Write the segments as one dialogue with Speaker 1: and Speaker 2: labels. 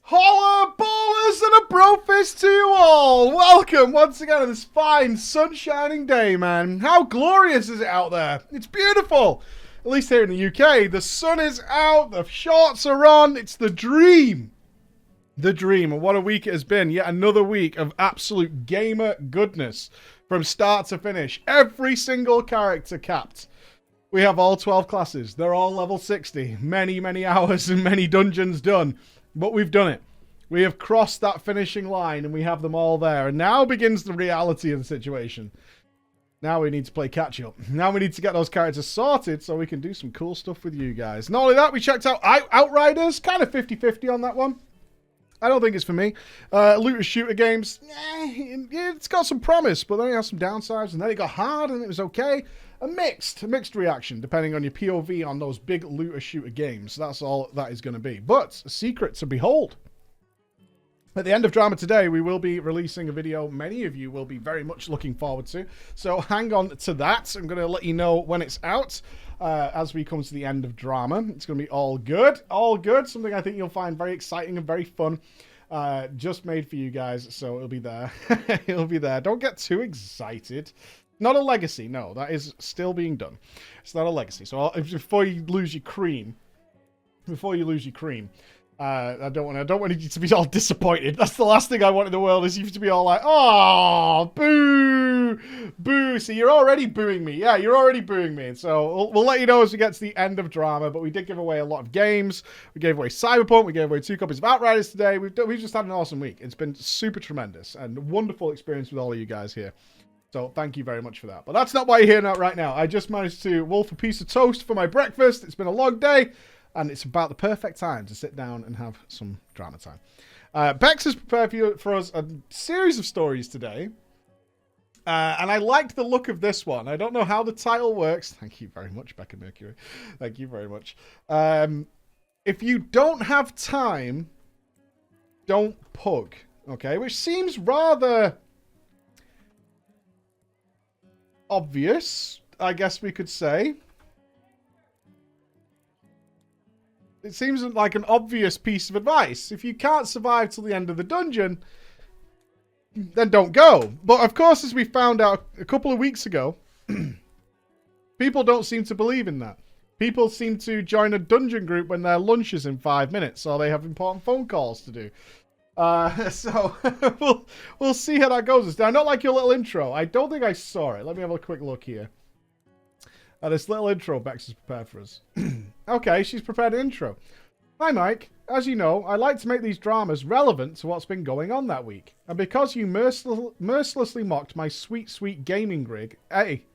Speaker 1: Holla ballers and a brofist to you all! Welcome once again on this fine, sun-shining day, man. How glorious is it out there? It's beautiful! At least here in the UK, the sun is out, the shorts are on, it's the dream! The dream, and what a week it has been. Yet another week of absolute gamer goodness from start to finish. Every single character capped. We have all 12 classes. They're all level 60. Many, many hours and many dungeons done. But we've done it. We have crossed that finishing line and we have them all there. And now begins the reality of the situation. Now we need to play catch up. Now we need to get those characters sorted so we can do some cool stuff with you guys. Not only that, we checked out Outriders. Kind of 50-50 on that one. I don't think it's for me. Looter shooter games, it's got some promise, but then it has some downsides, and then it got hard, and it was okay. A mixed reaction, depending on your POV on those big looter shooter games. That's all that is going to be. But a secret to behold. At the end of drama today, we will be releasing a video many of you will be very much looking forward to. So hang on to that. I'm going to let you know when it's out as we come to the end of drama. It's going to be all good. All good. Something I think you'll find very exciting and very fun. Just made for you guys, so it'll be there. It'll be there. Don't get too excited. Not a legacy. No, that is still being done. It's not a legacy. So before you lose your cream, I don't want you to be all disappointed. That's the last thing I want in the world, is you to be all like, oh, boo, boo. See, you're already booing me. Yeah, you're already booing me. And so we'll let you know as we get to the end of drama, but we did give away a lot of games. We gave away Cyberpunk. We gave away 2 copies of Outriders today. We've just had an awesome week. It's been super tremendous and wonderful experience with all of you guys here. So thank you very much for that. But that's not why you're here right now. I just managed to wolf a piece of toast for my breakfast. It's been a long day. And it's about the perfect time to sit down and have some drama time. Bex has prepared for us a series of stories today. And I liked the look of this one. I don't know how the title works. Thank you very much, Becca Mercury. Thank you very much. If you don't have time, don't pug. Okay? Which seems rather obvious, I guess we could say. It seems like an obvious piece of advice. If you can't survive till the end of the dungeon, then don't go. But of course, as we found out a couple of weeks ago, people don't seem to believe in that. People seem to join a dungeon group when their lunch is in 5 minutes, or they have important phone calls to do. So we'll see how that goes. I don't like your little intro. I don't think I saw it. Let me have a quick look here. This little intro Bex has prepared for us. Okay, she's prepared an intro. Hi, Mike. As you know, I like to make these dramas relevant to what's been going on that week. And because you mercilessly mocked my sweet, sweet gaming rig... Hey.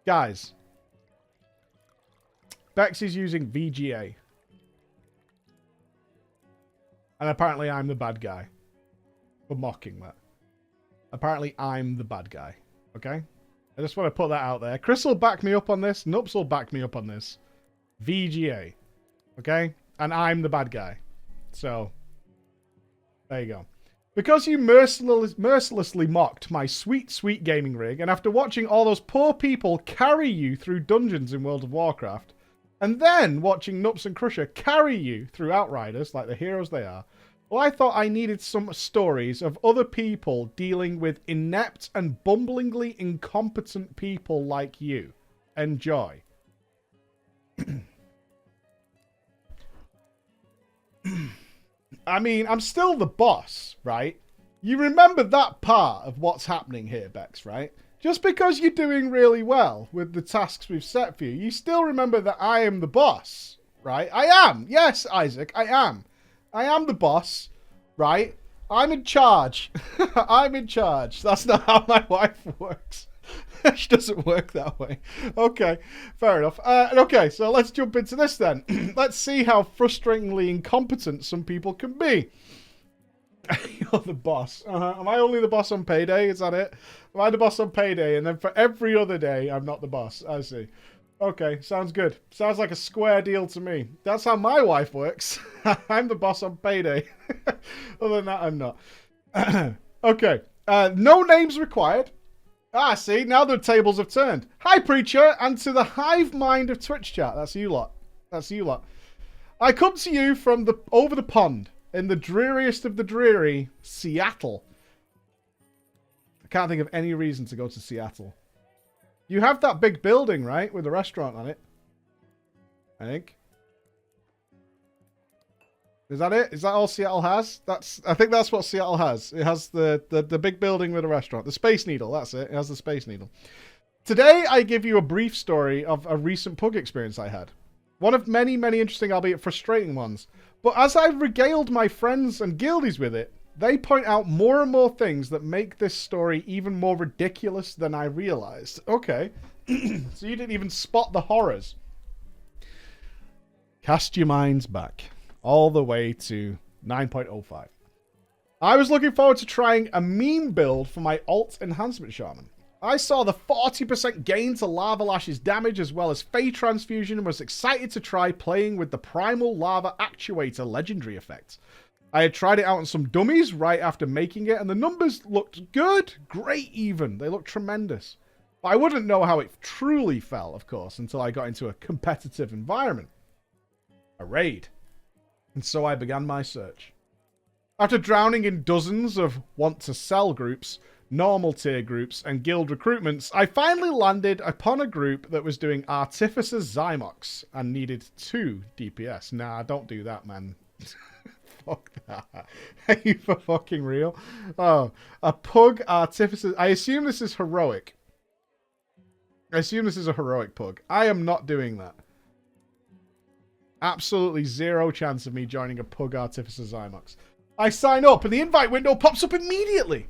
Speaker 1: Guys. Bex is using VGA. And apparently I'm the bad guy for mocking that. Apparently I'm the bad guy. Okay? I just want to put that out there. Chris will back me up on this. Nups will back me up on this. VGA. Okay? And I'm the bad guy. So, there you go. Because you mercilessly mocked my sweet, sweet gaming rig, and after watching all those poor people carry you through dungeons in World of Warcraft, and then watching Nups and Crusher carry you through Outriders, like the heroes they are, well, I thought I needed some stories of other people dealing with inept and bumblingly incompetent people like you. Enjoy. I mean, I'm still the boss, right? You remember that part of what's happening here, Bex, right? Just because you're doing really well with the tasks we've set for you, you still remember that I am the boss, right? I am. Yes, Isaac, I am. I am the boss, right? I'm in charge. I'm in charge. That's not how my wife works. She doesn't work that way. Okay, fair enough. Okay, so let's jump into this then. Let's see how frustratingly incompetent some people can be. You're the boss. Am I only the boss on payday? Is that it? Am I the boss on payday? And then for every other day, I'm not the boss. I see. Okay, sounds good. Sounds like a square deal to me. That's how my wife works. I'm the boss on payday. Other than that, I'm not. Okay. No names required. Ah, see, now the tables have turned. Hi, Preacher, and to the hive mind of Twitch chat. That's you lot. That's you lot. I come to you from over the pond. In the dreariest of the dreary, Seattle. I can't think of any reason to go to Seattle. You have that big building, right? With a restaurant on it. I think. Is that it? Is that all Seattle has? I think that's what Seattle has. It has the big building with a restaurant. The Space Needle, that's it. It has the Space Needle. Today, I give you a brief story of a recent pug experience I had. One of many, many interesting, albeit frustrating ones. But as I've regaled my friends and guildies with it, they point out more and more things that make this story even more ridiculous than I realized. Okay. So you didn't even spot the horrors. Cast your minds back all the way to 9.05. I was looking forward to trying a meme build for my alt enhancement shaman. I saw the 40% gain to Lava Lash's damage as well as Fey Transfusion and was excited to try playing with the Primal Lava Actuator legendary effect. I had tried it out on some dummies right after making it and the numbers looked good, great even. They looked tremendous. But I wouldn't know how it truly felt, of course, until I got into a competitive environment. A raid. And so I began my search. After drowning in dozens of want-to-sell groups, normal tier groups, and guild recruitments, I finally landed upon a group that was doing Artificer Zymox and needed 2 DPS. Nah, don't do that, man. Fuck that. Are you for fucking real? Oh, a pug Artificer. I assume this is heroic. I assume this is a heroic pug. I am not doing that. Absolutely zero chance of me joining a pug Artificer Zymox. I sign up and the invite window pops up immediately.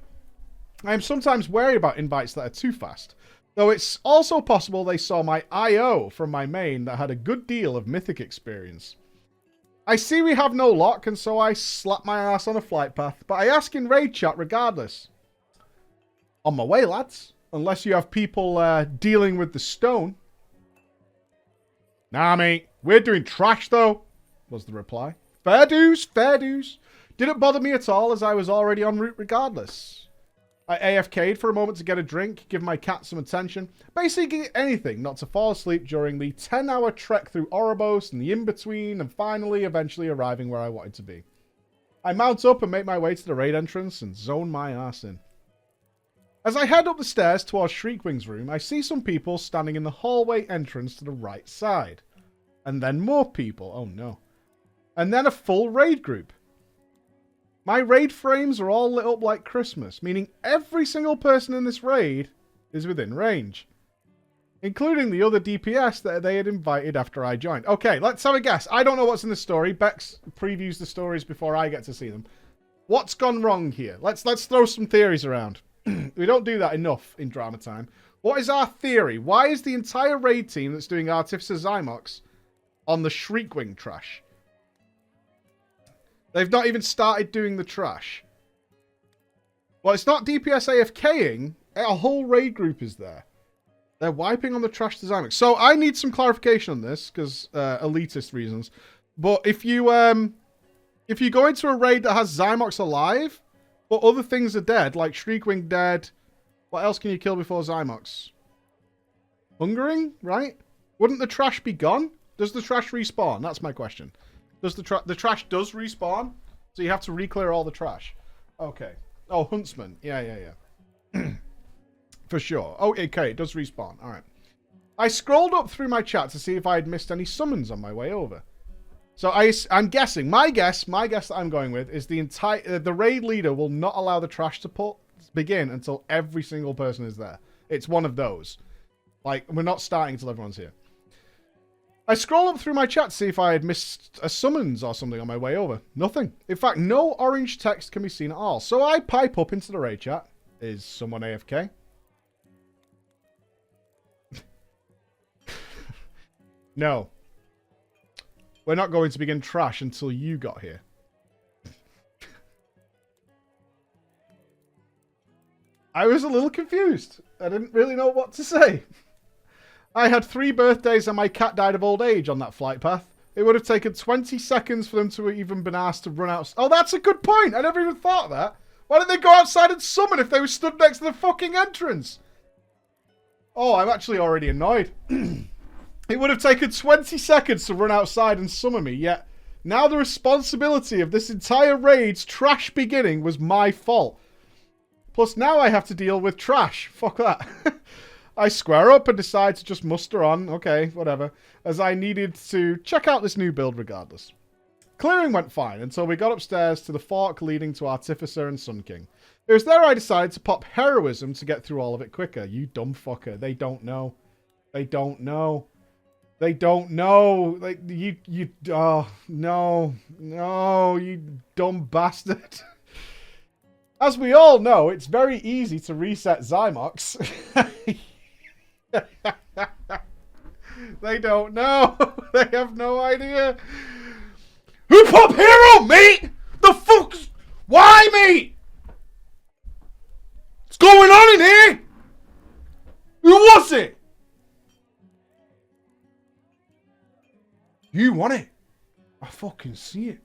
Speaker 1: I am sometimes wary about invites that are too fast. Though it's also possible they saw my IO from my main that had a good deal of mythic experience. I see we have no lock and so I slap my ass on a flight path. But I ask in raid chat regardless. On my way, lads. Unless you have people dealing with the stone. Nah, mate. We're doing trash, though, was the reply. Fair dues, fair dues. Didn't bother me at all, as I was already en route regardless. I AFK'd for a moment to get a drink, give my cat some attention. Basically anything not to fall asleep during the 10-hour trek through Oribos and the in-between, and finally, eventually arriving where I wanted to be. I mount up and make my way to the raid entrance and zone my ass in. As I head up the stairs towards Shriekwing's room, I see some people standing in the hallway entrance to the right side. And then more people. Oh no. And then a full raid group. My raid frames are all lit up like Christmas, meaning every single person in this raid is within range. Including the other DPS that they had invited after I joined. Okay, let's have a guess. I don't know what's in the story. Bex previews the stories before I get to see them. What's gone wrong here? Let's throw some theories around. We don't do that enough in drama time. What is our theory? Why is the entire raid team that's doing Artificer Zymox on the Shriekwing trash? They've not even started doing the trash. Well, it's not DPS AFKing. A whole raid group is there. They're wiping on the trash to Zymox. So I need some clarification on this, because elitist reasons. But if you go into a raid that has Zymox alive, but other things are dead, like Shriekwing dead, what else can you kill before Zymox? Hungering, right? Wouldn't the trash be gone? Does the trash respawn? That's my question. Does the trash does respawn? So you have to re-clear all the trash. Okay. Oh, Huntsman. Yeah. For sure. Oh, okay. It does respawn. All right. I scrolled up through my chat to see if I had missed any summons on my way over. So I'm guessing. My guess that I'm going with is the raid leader will not allow the trash to begin until every single person is there. It's one of those. Like, we're not starting until everyone's here. I scroll up through my chat to see if I had missed a summons or something on my way over. Nothing. In fact, no orange text can be seen at all. So I pipe up into the raid chat. Is someone AFK? No. We're not going to begin trash until you got here. I was a little confused. I didn't really know what to say. I had 3 birthdays and my cat died of old age on that flight path. It would have taken 20 seconds for them to have even been asked to run out. Oh, that's a good point. I never even thought of that. Why didn't they go outside and summon if they were stood next to the fucking entrance? Oh, I'm actually already annoyed. It would have taken 20 seconds to run outside and summon me, yet Now the responsibility of this entire raid's trash beginning was my fault. Plus now I have to deal with trash. Fuck that. I square up and decide to just muster on, okay, whatever, as I needed to check out this new build regardless. Clearing went fine until we got upstairs to the fork leading to Artificer and Sun King. It was there I decided to pop Heroism to get through all of it quicker. You dumb fucker. They don't know. They don't know. They don't know. Like, oh, no, you dumb bastard. As we all know, it's very easy to reset Zymox. They don't know. They have no idea. Who pop hero, mate? The fuck's... Why, mate? What's going on in here? Who was it? You want it? I fucking see it.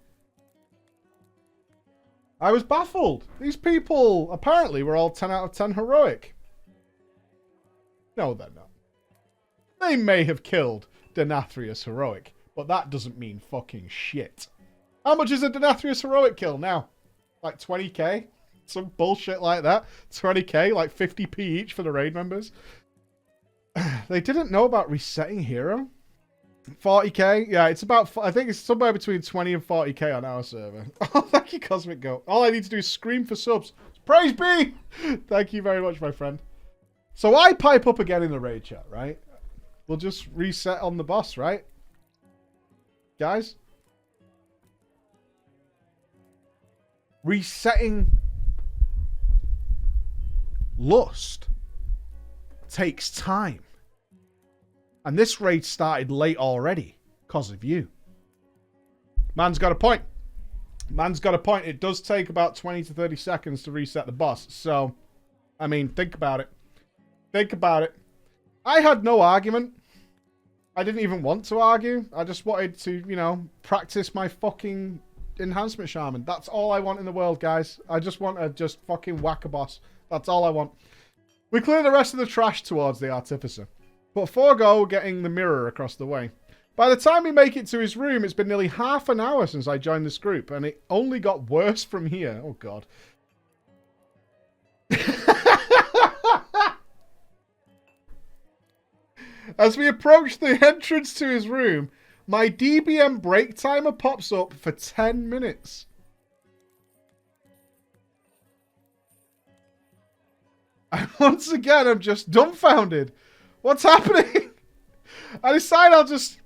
Speaker 1: I was baffled. These people apparently were all 10 out of 10 heroic. No, they're not. They may have killed Denathrius heroic, but that doesn't mean fucking shit. How much is a Denathrius heroic kill now? Like 20k? Some bullshit like that. 20k, like 50p each for the raid members. They didn't know about resetting hero. 40k? Yeah, it's about... I think it's somewhere between 20 and 40k on our server. Oh, thank you, Cosmic Go. All I need to do is scream for subs. Praise be! Thank you very much, my friend. So I pipe up again in the raid chat, right? We'll just reset on the boss, right? Guys? Resetting Lust takes time. And this raid started late already because of you. Man's got a point. Man's got a point. It does take about 20 to 30 seconds to reset the boss. So, I mean, think about it. Think about it. I had no argument. I didn't even want to argue. I just wanted to, you know, practice my fucking enhancement shaman. That's all I want in the world, guys. I just want to just fucking whack a boss. That's all I want. We clear the rest of the trash towards the Artificer, but forego getting the mirror across the way. By the time we make it to his room, it's been nearly half an hour since I joined this group, and it only got worse from here. Oh, God. As we approach the entrance to his room, my DBM break timer pops up for 10 minutes. And once again, I'm just dumbfounded. What's happening? I decide I'll just...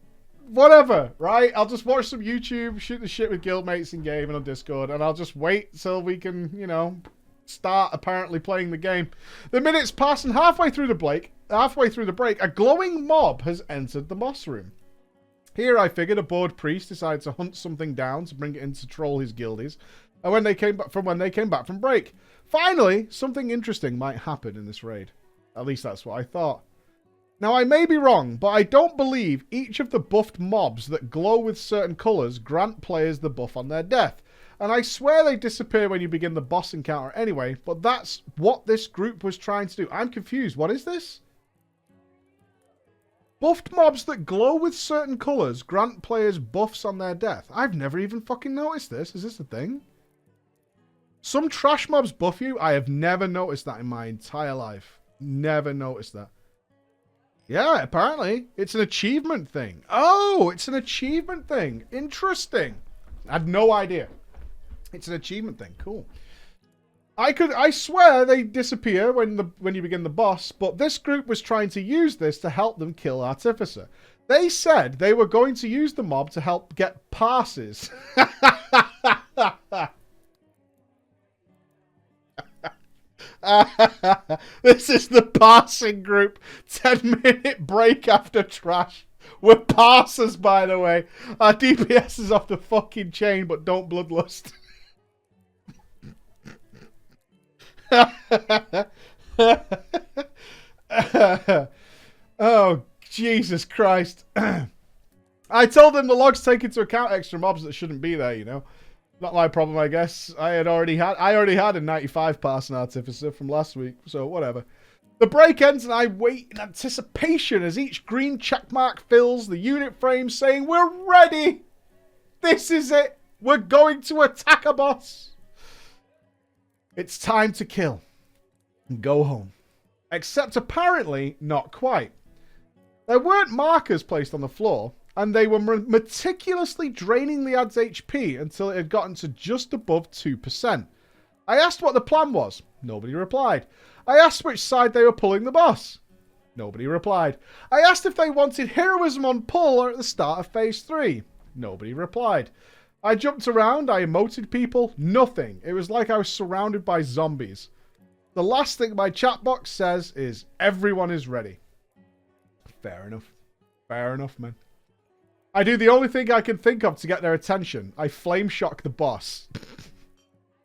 Speaker 1: Whatever, right? I'll just watch some YouTube, shoot the shit with guildmates in game and on Discord, and I'll just wait till we can, you know, start apparently playing the game. The minutes pass, and halfway through the break, a glowing mob has entered the boss room. Here, I figured a bored priest decided to hunt something down to bring it in to troll his guildies, and when they came back from break. Finally, something interesting might happen in this raid. At least that's what I thought. Now, I may be wrong, but I don't believe each of the buffed mobs that glow with certain colours grant players the buff on their death. And I swear they disappear when you begin the boss encounter anyway, but that's what this group was trying to do. I'm confused. What is this? Buffed mobs that glow with certain colours grant players buffs on their death. I've never even fucking noticed this. Is this a thing? Some trash mobs buff you? I have never noticed that in my entire life. Never noticed that. Yeah, apparently. It's an achievement thing. Oh, it's an achievement thing. Interesting. I had no idea. It's an achievement thing. Cool. I swear they disappear when you begin the boss, but this group was trying to use this to help them kill Artificer. They said they were going to use the mob to help get passes. This is the passing group. 10-minute break after trash. We're passers, by the way. Our DPS is off the fucking chain, but don't bloodlust. Oh, Jesus Christ. I told them the logs take into account extra mobs that shouldn't be there, you know. Not my problem, I guess. I already had a 95 passing Artificer from last week, so whatever. The break ends and I wait in anticipation as each green checkmark fills the unit frame saying, "We're ready! This is it. We're going to attack a boss. It's time to kill and go home. Except apparently not quite. There weren't markers placed on the floor, and they were meticulously draining the ad's HP until it had gotten to just above 2%. I asked what the plan was. Nobody replied. I asked which side they were pulling the boss. Nobody replied. I asked if they wanted heroism on pull or at the start of phase 3. Nobody replied. I jumped around, I emoted people, nothing. It was like I was surrounded by zombies. The last thing my chat box says is, everyone is ready. Fair enough. Fair enough, man. I do the only thing I can think of to get their attention. I flame shock the boss.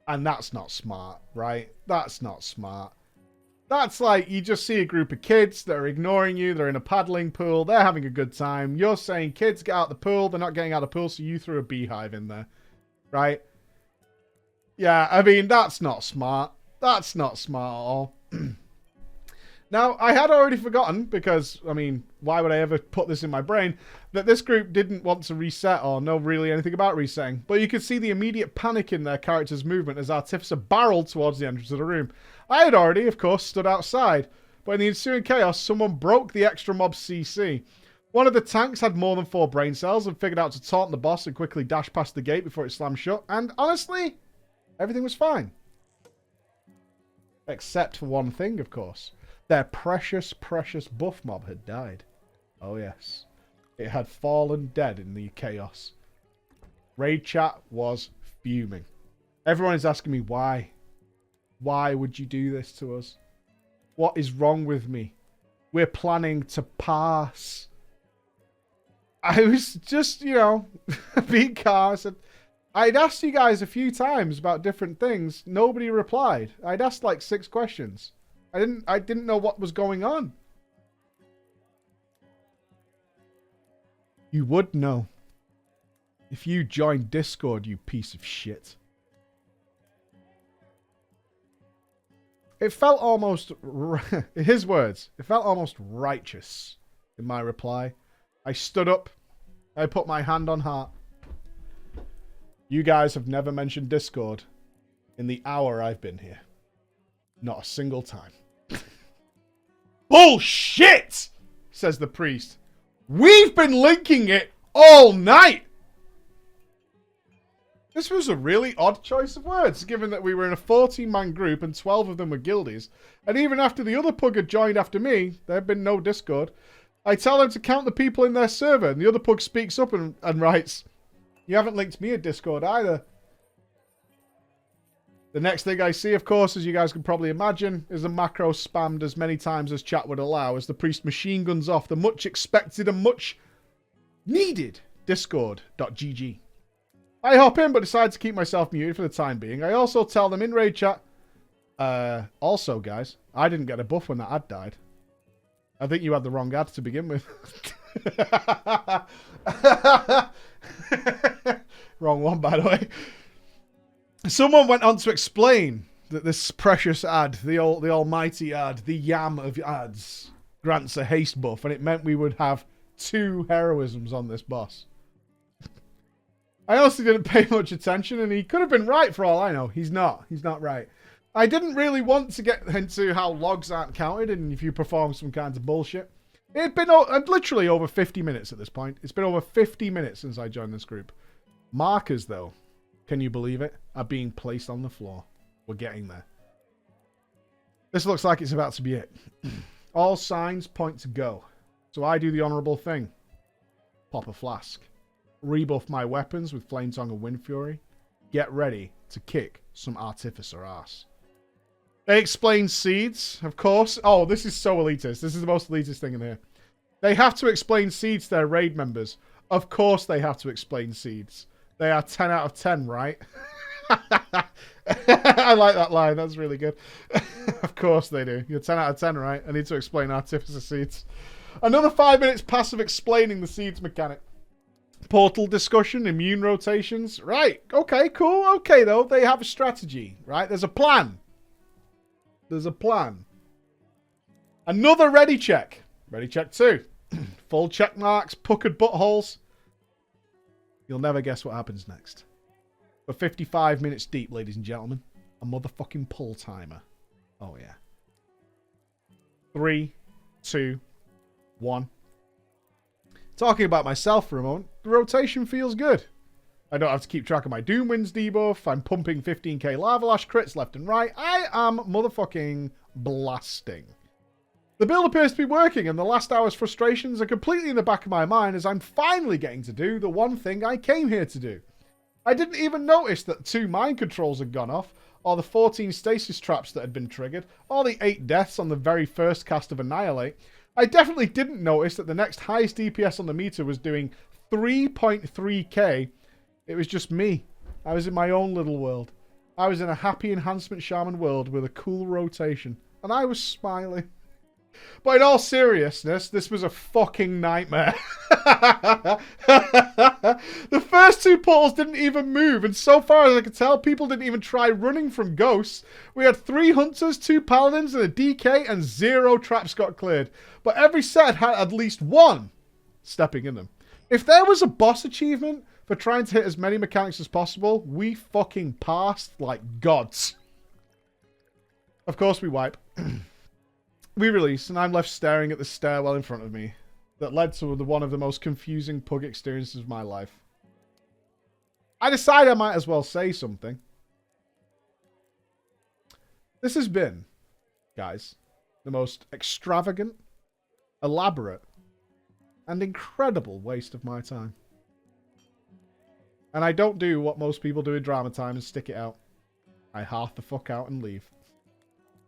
Speaker 1: And that's not smart, right? That's not smart. That's like, you just see a group of kids that are ignoring you. They're in a paddling pool. They're having a good time. You're saying, kids, get out the pool. They're not getting out of the pool, so you threw a beehive in there. Right? Yeah, I mean, that's not smart. That's not smart at all. Now, I had already forgotten, because, I mean, why would I ever put this in my brain, that this group didn't want to reset or know really anything about resetting. But you could see the immediate panic in their character's movement as Artificer barreled towards the entrance of the room. I had already, of course, stood outside, but in the ensuing chaos, someone broke the extra mob CC. One of the tanks had more than 4 brain cells and figured out to taunt the boss and quickly dash past the gate before it slammed shut, and honestly, everything was fine. Except for one thing, of course. Their precious, precious buff mob had died. Oh yes. It had fallen dead in the chaos. Raid chat was fuming. Everyone is asking me why. Why would you do this to us? What is wrong with me? We're planning to pass. I was just, you know, being calm. I said, I'd asked you guys a few times about different things. Nobody replied. I'd asked like 6 questions. I didn't know what was going on. You would know if you joined Discord, you piece of shit. It felt almost, his words, it felt almost righteous in my reply. I stood up. I put my hand on heart. You guys have never mentioned Discord in the hour I've been here. Not a single time. Bullshit! Says the priest. We've been linking it all night! This was a really odd choice of words, given that we were in a 14-man group and 12 of them were guildies. And even after the other pug had joined after me, there had been no Discord. I tell them to count the people in their server, and the other pug speaks up and writes, you haven't linked me a Discord either. The next thing I see, of course, as you guys can probably imagine, is a macro spammed as many times as chat would allow as the priest machine guns off the much expected and much needed discord.gg. I hop in but decide to keep myself muted for the time being. I also tell them in raid chat, also guys, I didn't get a buff when that ad died. I think you had the wrong ad to begin with. Wrong one, by the way. Someone went on to explain that this precious ad, the almighty ad, the yam of ads, grants a haste buff, and it meant we would have 2 heroisms on this boss. I honestly didn't pay much attention, and he could have been right for all I know. He's not. He's not right. I didn't really want to get into how logs aren't counted, and if you perform some kinds of bullshit. It had been literally over 50 minutes at this point. It's been over 50 minutes since I joined this group. Markers, though, can you believe it, are being placed on the floor. We're getting there. This looks like it's about to be it. All signs point to go. So I do the honourable thing. Pop a flask. Rebuff my weapons with Flame Tongue and Wind Fury. Get ready to kick some Artificer ass. They explain seeds, of course. Oh, this is so elitist. This is the most elitist thing in here. They have to explain seeds to their raid members. Of course they have to explain seeds. They are 10 out of 10, right? I like that line. That's really good. Of course they do. You're 10 out of 10, right? I need to explain Artificer seeds. Another 5 minutes passive explaining the seeds mechanic. Portal discussion, immune rotations. Right. Okay, cool. Okay, though. They have a strategy, right? There's a plan. There's a plan. Another ready check. Ready check 2. Full check marks, puckered buttholes. You'll never guess what happens next. We're 55 minutes deep, ladies and gentlemen. A motherfucking pull timer. Oh, yeah. 3, 2, 1. Talking about myself for a moment, the rotation feels good. I don't have to keep track of my Doom Winds debuff. I'm pumping 15k Lava Lash crits left and right. I am motherfucking blasting. The build appears to be working, and the last hour's frustrations are completely in the back of my mind as I'm finally getting to do the one thing I came here to do. I didn't even notice that 2 mind controls had gone off, or the 14 stasis traps that had been triggered, or the 8 deaths on the very first cast of Annihilate. I definitely didn't notice that the next highest DPS on the meter was doing 3.3k. It was just me. I was in my own little world. I was in a happy enhancement shaman world with a cool rotation, and I was smiling. But in all seriousness, this was a fucking nightmare. The first 2 portals didn't even move, and so far as I could tell, people didn't even try running from ghosts. We had 3 hunters, 2 paladins, and a DK, and 0 traps got cleared. But every set had at least 1 stepping in them. If there was a boss achievement for trying to hit as many mechanics as possible, we fucking passed like gods. Of course we wipe. We release, and I'm left staring at the stairwell in front of me that led to one of the most confusing pug experiences of my life. I decide I might as well say something. This has been, guys, the most extravagant, elaborate, and incredible waste of my time. And I don't do what most people do in drama time and stick it out. I half the fuck out and leave.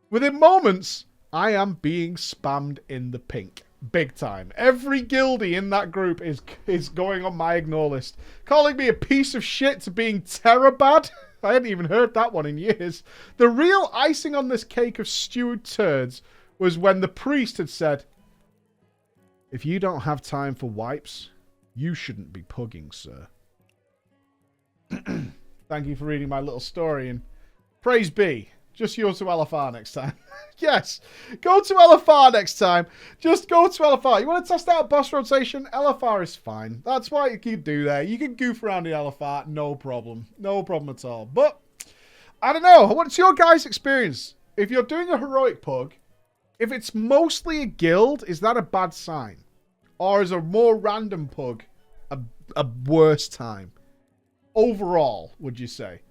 Speaker 1: Within moments, I am being spammed in the pink. Big time. Every guildie in that group is going on my ignore list. Calling me a piece of shit to being terabad. I hadn't even heard that one in years. The real icing on this cake of stewed turds was when the priest had said, "If you don't have time for wipes, you shouldn't be pugging, sir." Thank you for reading my little story, and praise be. Just go to LFR next time. Yes, go to LFR next time. Just go to LFR. You want to test out boss rotation? LFR is fine. That's what you can do there. You can goof around in LFR, no problem. No problem at all. But, I don't know. What's your guys' experience? If you're doing a heroic pug, if it's mostly a guild, is that a bad sign? Or is a more random pug a worse time? Overall, would you say?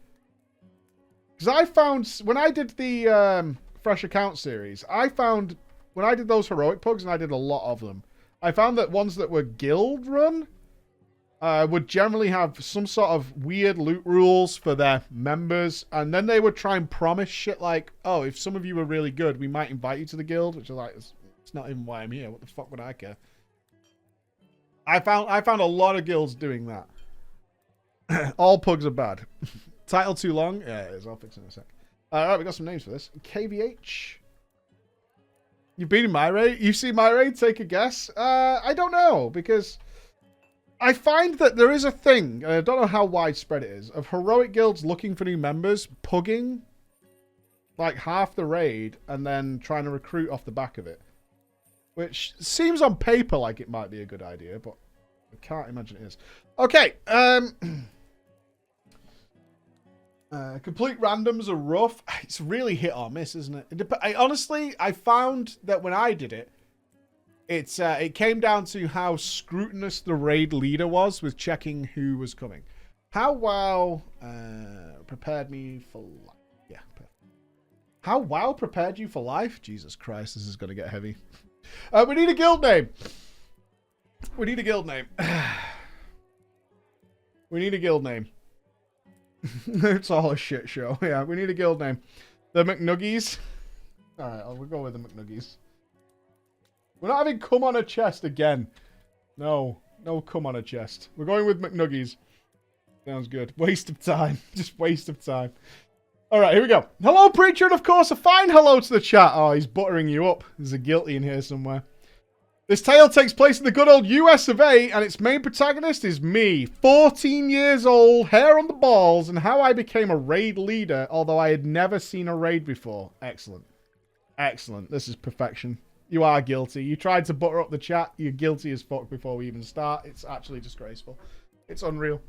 Speaker 1: Because I found, when I did the Fresh Account series, I found, when I did those heroic pugs, and I did a lot of them, I found that ones that were guild run would generally have some sort of weird loot rules for their members, and then they would try and promise shit like, oh, if some of you are really good, we might invite you to the guild, which is like, it's not even why I'm here. What the fuck would I care? I found a lot of guilds doing that. All pugs are bad. Title too long? Yeah, it is. I'll fix it in a sec. Alright, we got some names for this. KVH. You've been in my raid? You've seen my raid? Take a guess. I don't know, because I find that there is a thing, and I don't know how widespread it is, of heroic guilds looking for new members, pugging like half the raid, and then trying to recruit off the back of it. Which seems on paper like it might be a good idea, but I can't imagine it is. Okay, complete randoms are rough. It's really hit or miss, isn't it? Honestly, I found that when I did it, it came down to how scrutinous the raid leader was with checking who was coming. How WoW prepared me for life. Yeah, perfect. How WoW prepared you for life? Jesus Christ, this is going to get heavy. We need a guild name. We need a guild name. We need a guild name. It's all a shit show. Yeah, we need a guild name. The McNuggies. Alright, we'll go with the McNuggies. We're not having come on a chest again. No. No come on a chest. We're going with McNuggies. Sounds good. Waste of time. Just waste of time. Alright, here we go. Hello, Preacher, and of course, a fine hello to the chat. Oh, he's buttering you up. There's a guilty in here somewhere. This tale takes place in the good old US of A, and its main protagonist is me, 14 years old, hair on the balls, and how I became a raid leader, although I had never seen a raid before. Excellent. Excellent. This is perfection. You are guilty. You tried to butter up the chat. You're guilty as fuck before we even start. It's actually disgraceful. It's unreal.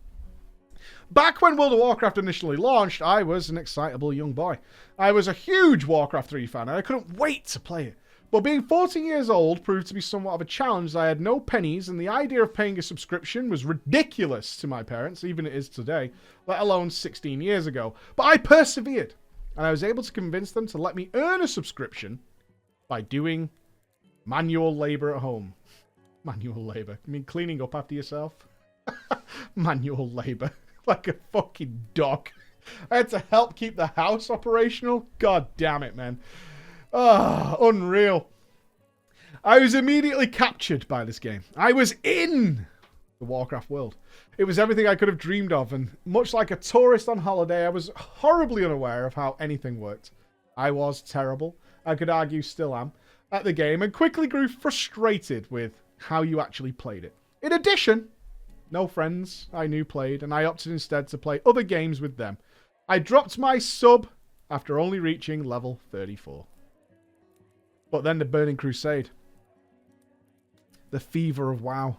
Speaker 1: Back when World of Warcraft initially launched, I was an excitable young boy. I was a huge Warcraft 3 fan, and I couldn't wait to play it. But being 14 years old proved to be somewhat of a challenge. I had no pennies, and the idea of paying a subscription was ridiculous to my parents, even it is today, let alone 16 years ago. But I persevered, and I was able to convince them to let me earn a subscription by doing manual labor at home. Manual labor? You mean cleaning up after yourself? Manual labor. Like a fucking dog. I had to help keep the house operational. God damn it, man. Ah, unreal. I was immediately captured by this game. I was in the Warcraft world. It was everything I could have dreamed of, and much like a tourist on holiday, I was horribly unaware of how anything worked. I was terrible, I could argue still am, at the game, and quickly grew frustrated with how you actually played it. In addition, no friends I knew played, and I opted instead to play other games with them. I dropped my sub after only reaching level 34. But then the Burning Crusade. The fever of WoW.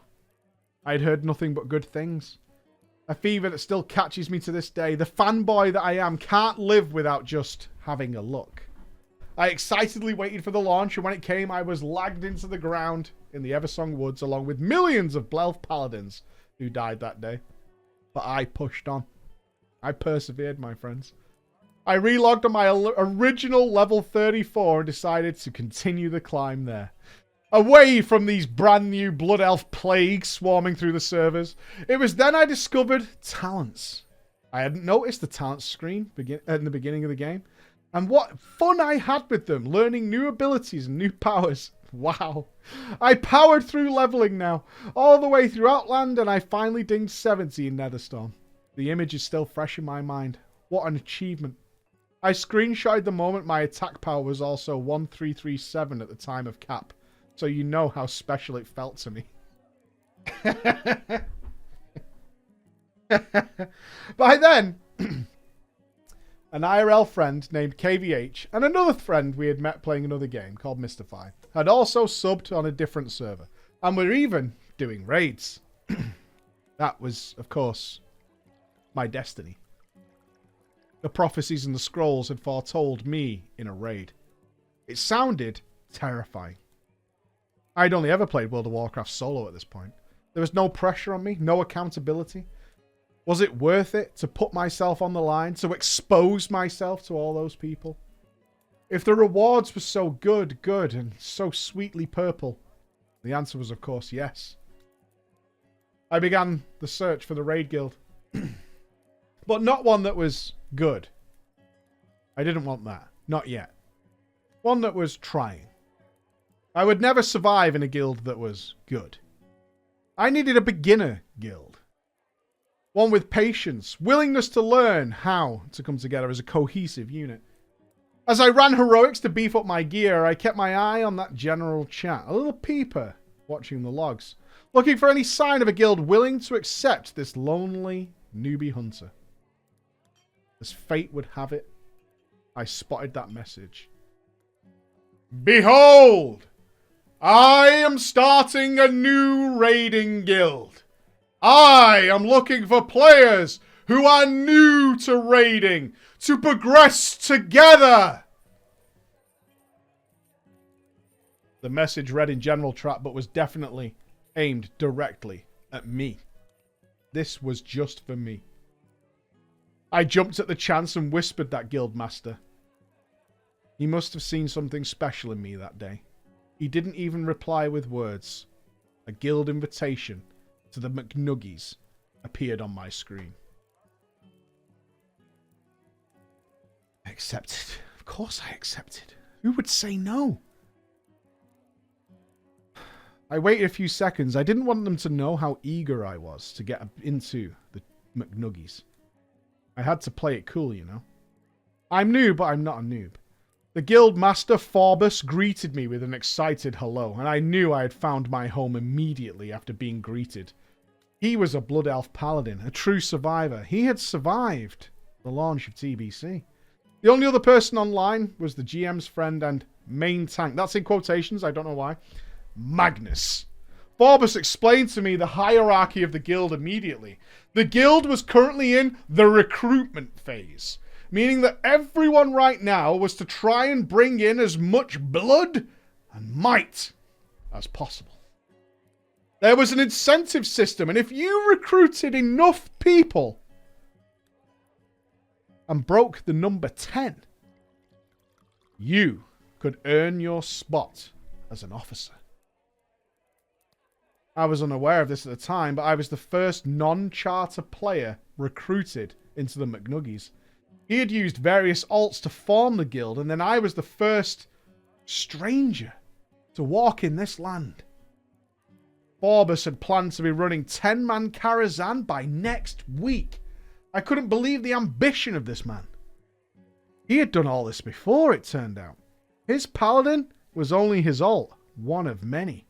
Speaker 1: I'd heard nothing but good things. A fever that still catches me to this day. The fanboy that I am can't live without just having a look. I excitedly waited for the launch, and when it came, I was lagged into the ground in the Eversong Woods along with millions of Blelf Paladins who died that day. But I pushed on. I persevered, my friends. I relogged on my original level 34 and decided to continue the climb there. Away from these brand new Blood Elf plagues swarming through the servers. It was then I discovered talents. I hadn't noticed the talents screen in the beginning of the game. And what fun I had with them, learning new abilities and new powers. Wow. I powered through leveling now, all the way through Outland, and I finally dinged 70 in Netherstorm. The image is still fresh in my mind. What an achievement. I screenshotted the moment my attack power was also 1337 at the time of cap, so you know how special it felt to me. By then, an IRL friend named KVH and another friend we had met playing another game called Mystify had also subbed on a different server, and were even doing raids. That was, of course, my destiny. The prophecies and the scrolls had foretold me in a raid. It sounded terrifying. I'd only ever played World of Warcraft solo at this point. There was no pressure on me, no accountability. Was it worth it to put myself on the line, to expose myself to all those people? If the rewards were so good, and so sweetly purple, the answer was, of course, yes. I began the search for the raid guild. But not one that was good. I didn't want that. Not yet. One that was trying. I would never survive in a guild that was good. I needed a beginner guild. One with patience, willingness to learn how to come together as a cohesive unit. As I ran heroics to beef up my gear, I kept my eye on that general chat, a little peeper watching the logs, looking for any sign of a guild willing to accept this lonely newbie hunter. As fate would have it, I spotted that message. Behold! I am starting a new raiding guild. I am looking for players who are new to raiding to progress together. The message read in general chat, but was definitely aimed directly at me. This was just for me. I jumped at the chance and whispered that guild master. He must have seen something special in me that day. He didn't even reply with words. A guild invitation to the McNuggies appeared on my screen. I accepted. Of course I accepted. Who would say no? I waited a few seconds. I didn't want them to know how eager I was to get into the McNuggies. I had to play it cool, you know. I'm new, but I'm not a noob. The guild master, Forbus, greeted me with an excited hello, and I knew I had found my home immediately after being greeted. He was a Blood Elf Paladin, a true survivor. He had survived the launch of TBC. The only other person online was the GM's friend and main tank. That's in quotations, I don't know why. Magnus. Forbus explained to me the hierarchy of the guild immediately. The guild was currently in the recruitment phase, meaning that everyone right now was to try and bring in as much blood and might as possible. There was an incentive system, and if you recruited enough people and broke the number 10, you could earn your spot as an officer. I was unaware of this at the time, but I was the first non-charter player recruited into the McNuggies. He had used various alts to form the guild, and then I was the first stranger to walk in this land. Forbes had planned to be running 10-man Karazhan by next week. I couldn't believe the ambition of this man. He had done all this before, it turned out. His paladin was only his alt, one of many.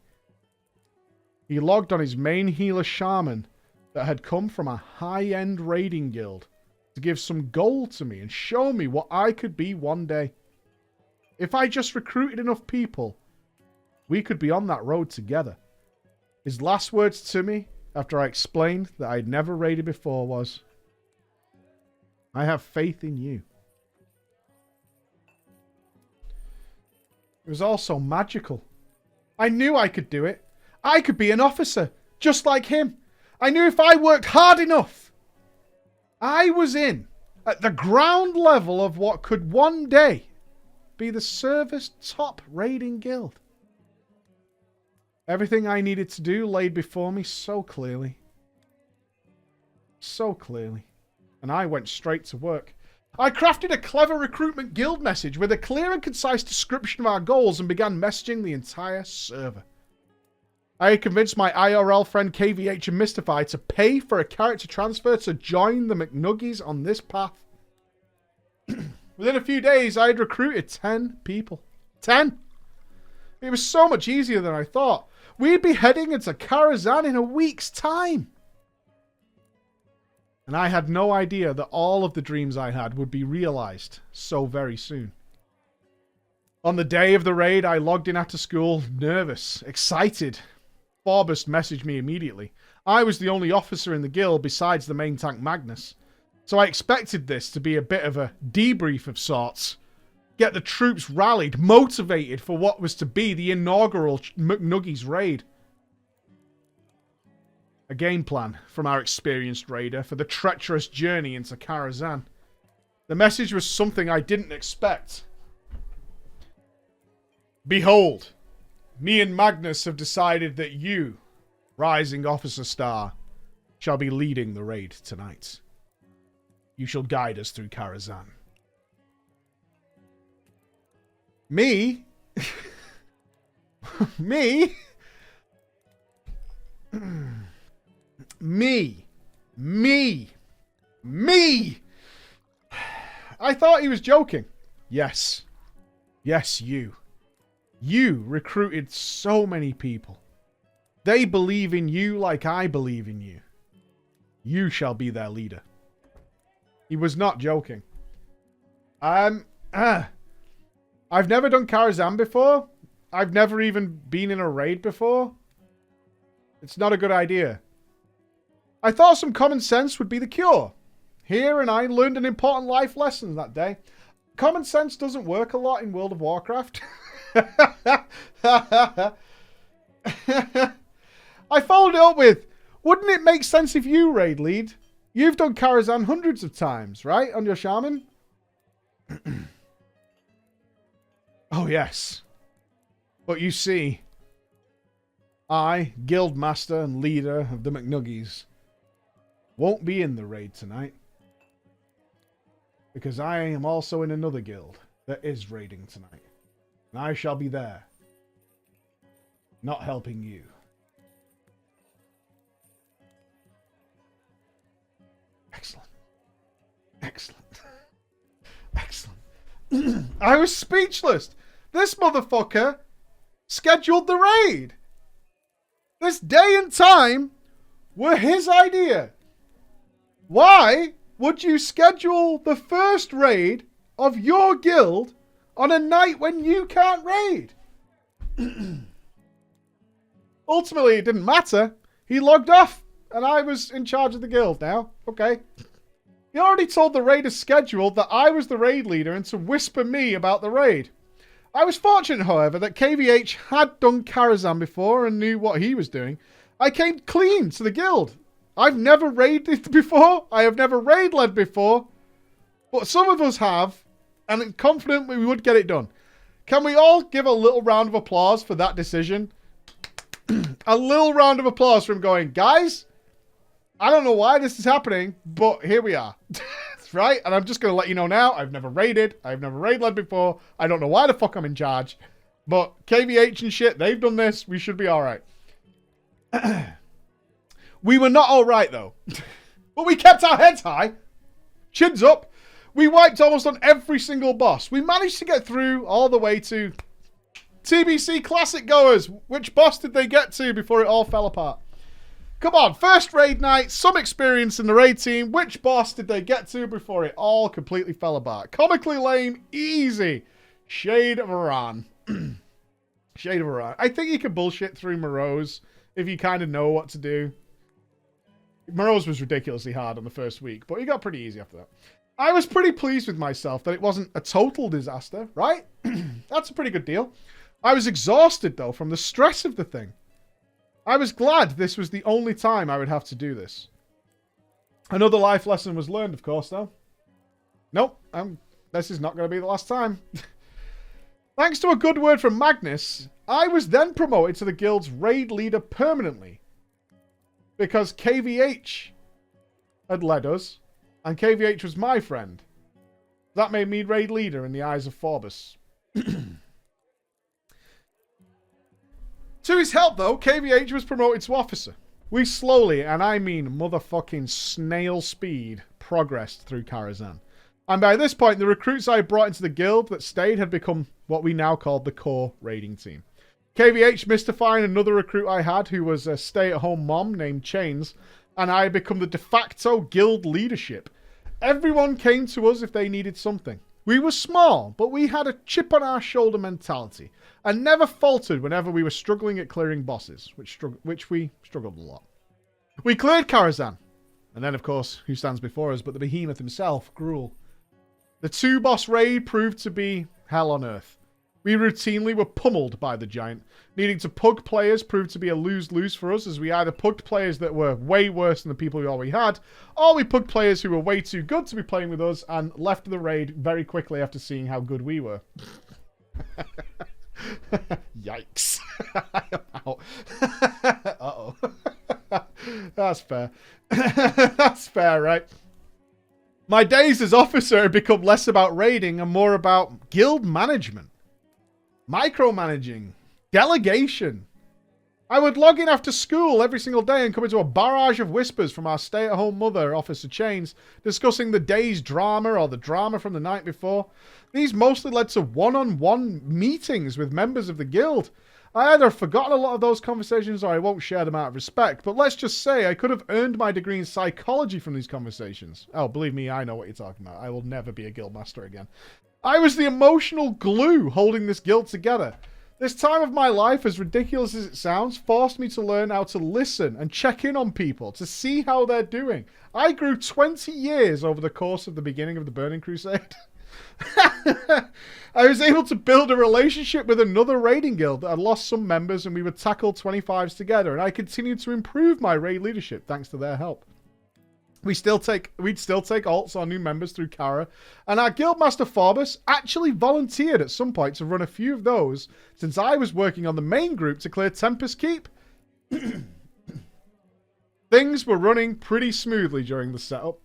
Speaker 1: He logged on his main healer shaman that had come from a high-end raiding guild to give some gold to me and show me what I could be one day. If I just recruited enough people, we could be on that road together. His last words to me, after I explained that I'd never raided before, was, "I have faith in you." It was all so magical. I knew I could do it. I could be an officer, just like him. I knew if I worked hard enough, I was in at the ground level of what could one day be the service top raiding guild. Everything I needed to do laid before me so clearly. So clearly. And I went straight to work. I crafted a clever recruitment guild message with a clear and concise description of our goals and began messaging the entire server. I had convinced my IRL friend KVH and Mystify to pay for a character transfer to join the McNuggies on this path. Within a few days, I had recruited 10 people. 10! It was so much easier than I thought. We'd be heading into Karazhan in a week's time. And I had no idea that all of the dreams I had would be realized so very soon. On the day of the raid, I logged in after school, nervous, excited. Forbes messaged me immediately. I was the only officer in the guild besides the main tank Magnus. So I expected this to be a bit of a debrief of sorts. Get the troops rallied, motivated for what was to be the inaugural McNuggies raid. A game plan from our experienced raider for the treacherous journey into Karazhan. The message was something I didn't expect. Behold, me and Magnus have decided that you, Rising Officer Star, shall be leading the raid tonight. You shall guide us through Karazhan. Me? Me? Me! I thought he was joking. Yes. Yes, you. You recruited so many people. They believe in you like I believe in you. You shall be their leader. He was not joking. I've never done Karazhan before. I've never even been in a raid before. It's not a good idea. I thought some common sense would be the cure. Here and I learned an important life lesson that day. Common sense doesn't work a lot in World of Warcraft. I followed it up with, wouldn't it make sense if you raid lead? You've done Karazhan hundreds of times, right? On your shaman? Oh, yes. But you see, I, guild master and leader of the McNuggies, won't be in the raid tonight. Because I am also in another guild that is raiding tonight. And I shall be there. Not helping you. Excellent. Excellent. Excellent. I was speechless. This motherfucker scheduled the raid. This day and time were his idea. Why would you schedule the first raid of your guild on a night when you can't raid? Ultimately, it didn't matter. He logged off and I was in charge of the guild now. Okay. He already told the raiders scheduled that I was the raid leader and to whisper me about the raid. I was fortunate, however, that KVH had done Karazhan before and knew what he was doing. I came clean to the guild. I've never raided before. I have never raid led before. But some of us have, and I'm confident we would get it done. Can we all give a little round of applause for that decision? A little round of applause for him going, guys, I don't know why this is happening, but here we are. Right? And I'm just going to let you know now, I've never raided. I've never raid led before. I don't know why the fuck I'm in charge. But KVH and shit, they've done this. We should be all right. We were not all right, though. But we kept our heads high. Chins up. We wiped almost on every single boss. We managed to get through all the way to TBC Classic goers. Which boss did they get to before it all fell apart? Come on, first raid night, some experience in the raid team. Which boss did they get to before it all completely fell apart? Comically lame, easy. Shade of Iran. Shade of Iran. I think you can bullshit through Morose if you kind of know what to do. Morose was ridiculously hard on the first week, but he got pretty easy after that. I was pretty pleased with myself that it wasn't a total disaster, right? That's a pretty good deal. I was exhausted, though, from the stress of the thing. I was glad this was the only time I would have to do this. Another life lesson was learned, of course, though. Nope, this is not going to be the last time. Thanks to a good word from Magnus, I was then promoted to the guild's raid leader permanently. Because KVH had led us, and KVH was my friend. That made me raid leader in the eyes of Forbus. To his help, though, KVH was promoted to officer. We slowly, and I mean motherfucking snail speed, progressed through Karazhan. And by this point, the recruits I brought into the guild that stayed had become what we now called the core raiding team. KVH mystifying another recruit I had who was a stay-at-home mom named Chains, and I had become the de facto guild leadership. Everyone came to us if they needed something. We were small, but we had a chip on our shoulder mentality, and never faltered whenever we were struggling at clearing bosses, which we struggled a lot. We cleared Karazhan, and then, of course, who stands before us but the behemoth himself, Gruul. The two-boss raid proved to be hell on earth. We routinely were pummeled by the giant. Needing to pug players proved to be a lose-lose for us, as we either pugged players that were way worse than the people we already had, or we pugged players who were way too good to be playing with us and left the raid very quickly after seeing how good we were. Yikes. I'm out. Uh-oh. That's fair. That's fair, right? My days as officer had become less about raiding and more about guild management. Micromanaging. Delegation. I would log in after school every single day and come into a barrage of whispers from our stay-at-home mother, Officer Chains, discussing the day's drama or the drama from the night before. These mostly led to one-on-one meetings with members of the guild. I either have forgotten a lot of those conversations or I won't share them out of respect, but let's just say I could have earned my degree in psychology from these conversations. Oh, believe me, I know what you're talking about. I will never be a guildmaster again. I was the emotional glue holding this guild together. This time of my life, as ridiculous as it sounds, forced me to learn how to listen and check in on people, to see how they're doing. I grew 20 years over the course of the beginning of the Burning Crusade. I was able to build a relationship with another raiding guild that had lost some members, and we would tackle 25s together, and I continued to improve my raid leadership thanks to their help. We'd still take alts on new members through Kara, and our guildmaster Forbus actually volunteered at some point to run a few of those, since I was working on the main group to clear Tempest Keep. Things were running pretty smoothly during the setup.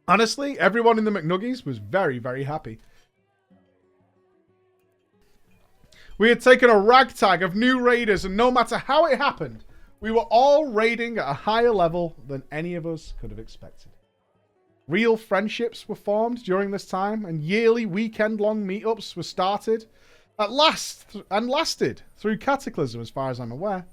Speaker 1: Honestly, everyone in the McNuggies was very, very happy. We had taken a ragtag of new raiders, and no matter how it happened, we were all raiding at a higher level than any of us could have expected. Real friendships were formed during this time, and yearly weekend-long meetups were started at last and lasted through Cataclysm, as far as I'm aware.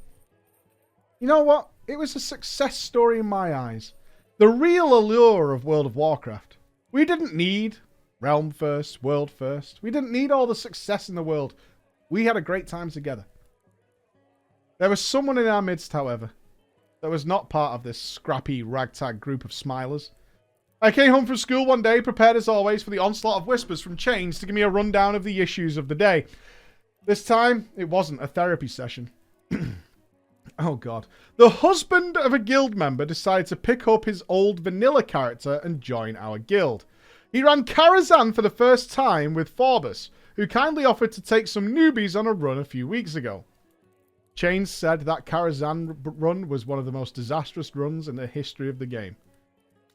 Speaker 1: You know what? It was a success story in my eyes. The real allure of World of Warcraft. We didn't need Realm First, World First. We didn't need all the success in the world. We had a great time together. There was someone in our midst, however, that was not part of this scrappy ragtag group of smilers. I came home from school one day, prepared as always for the onslaught of whispers from Chains to give me a rundown of the issues of the day. This time, it wasn't a therapy session. Oh god. The husband of a guild member decided to pick up his old vanilla character and join our guild. He ran Karazhan for the first time with Forbus, who kindly offered to take some newbies on a run a few weeks ago. Chains said that Karazhan run was one of the most disastrous runs in the history of the game.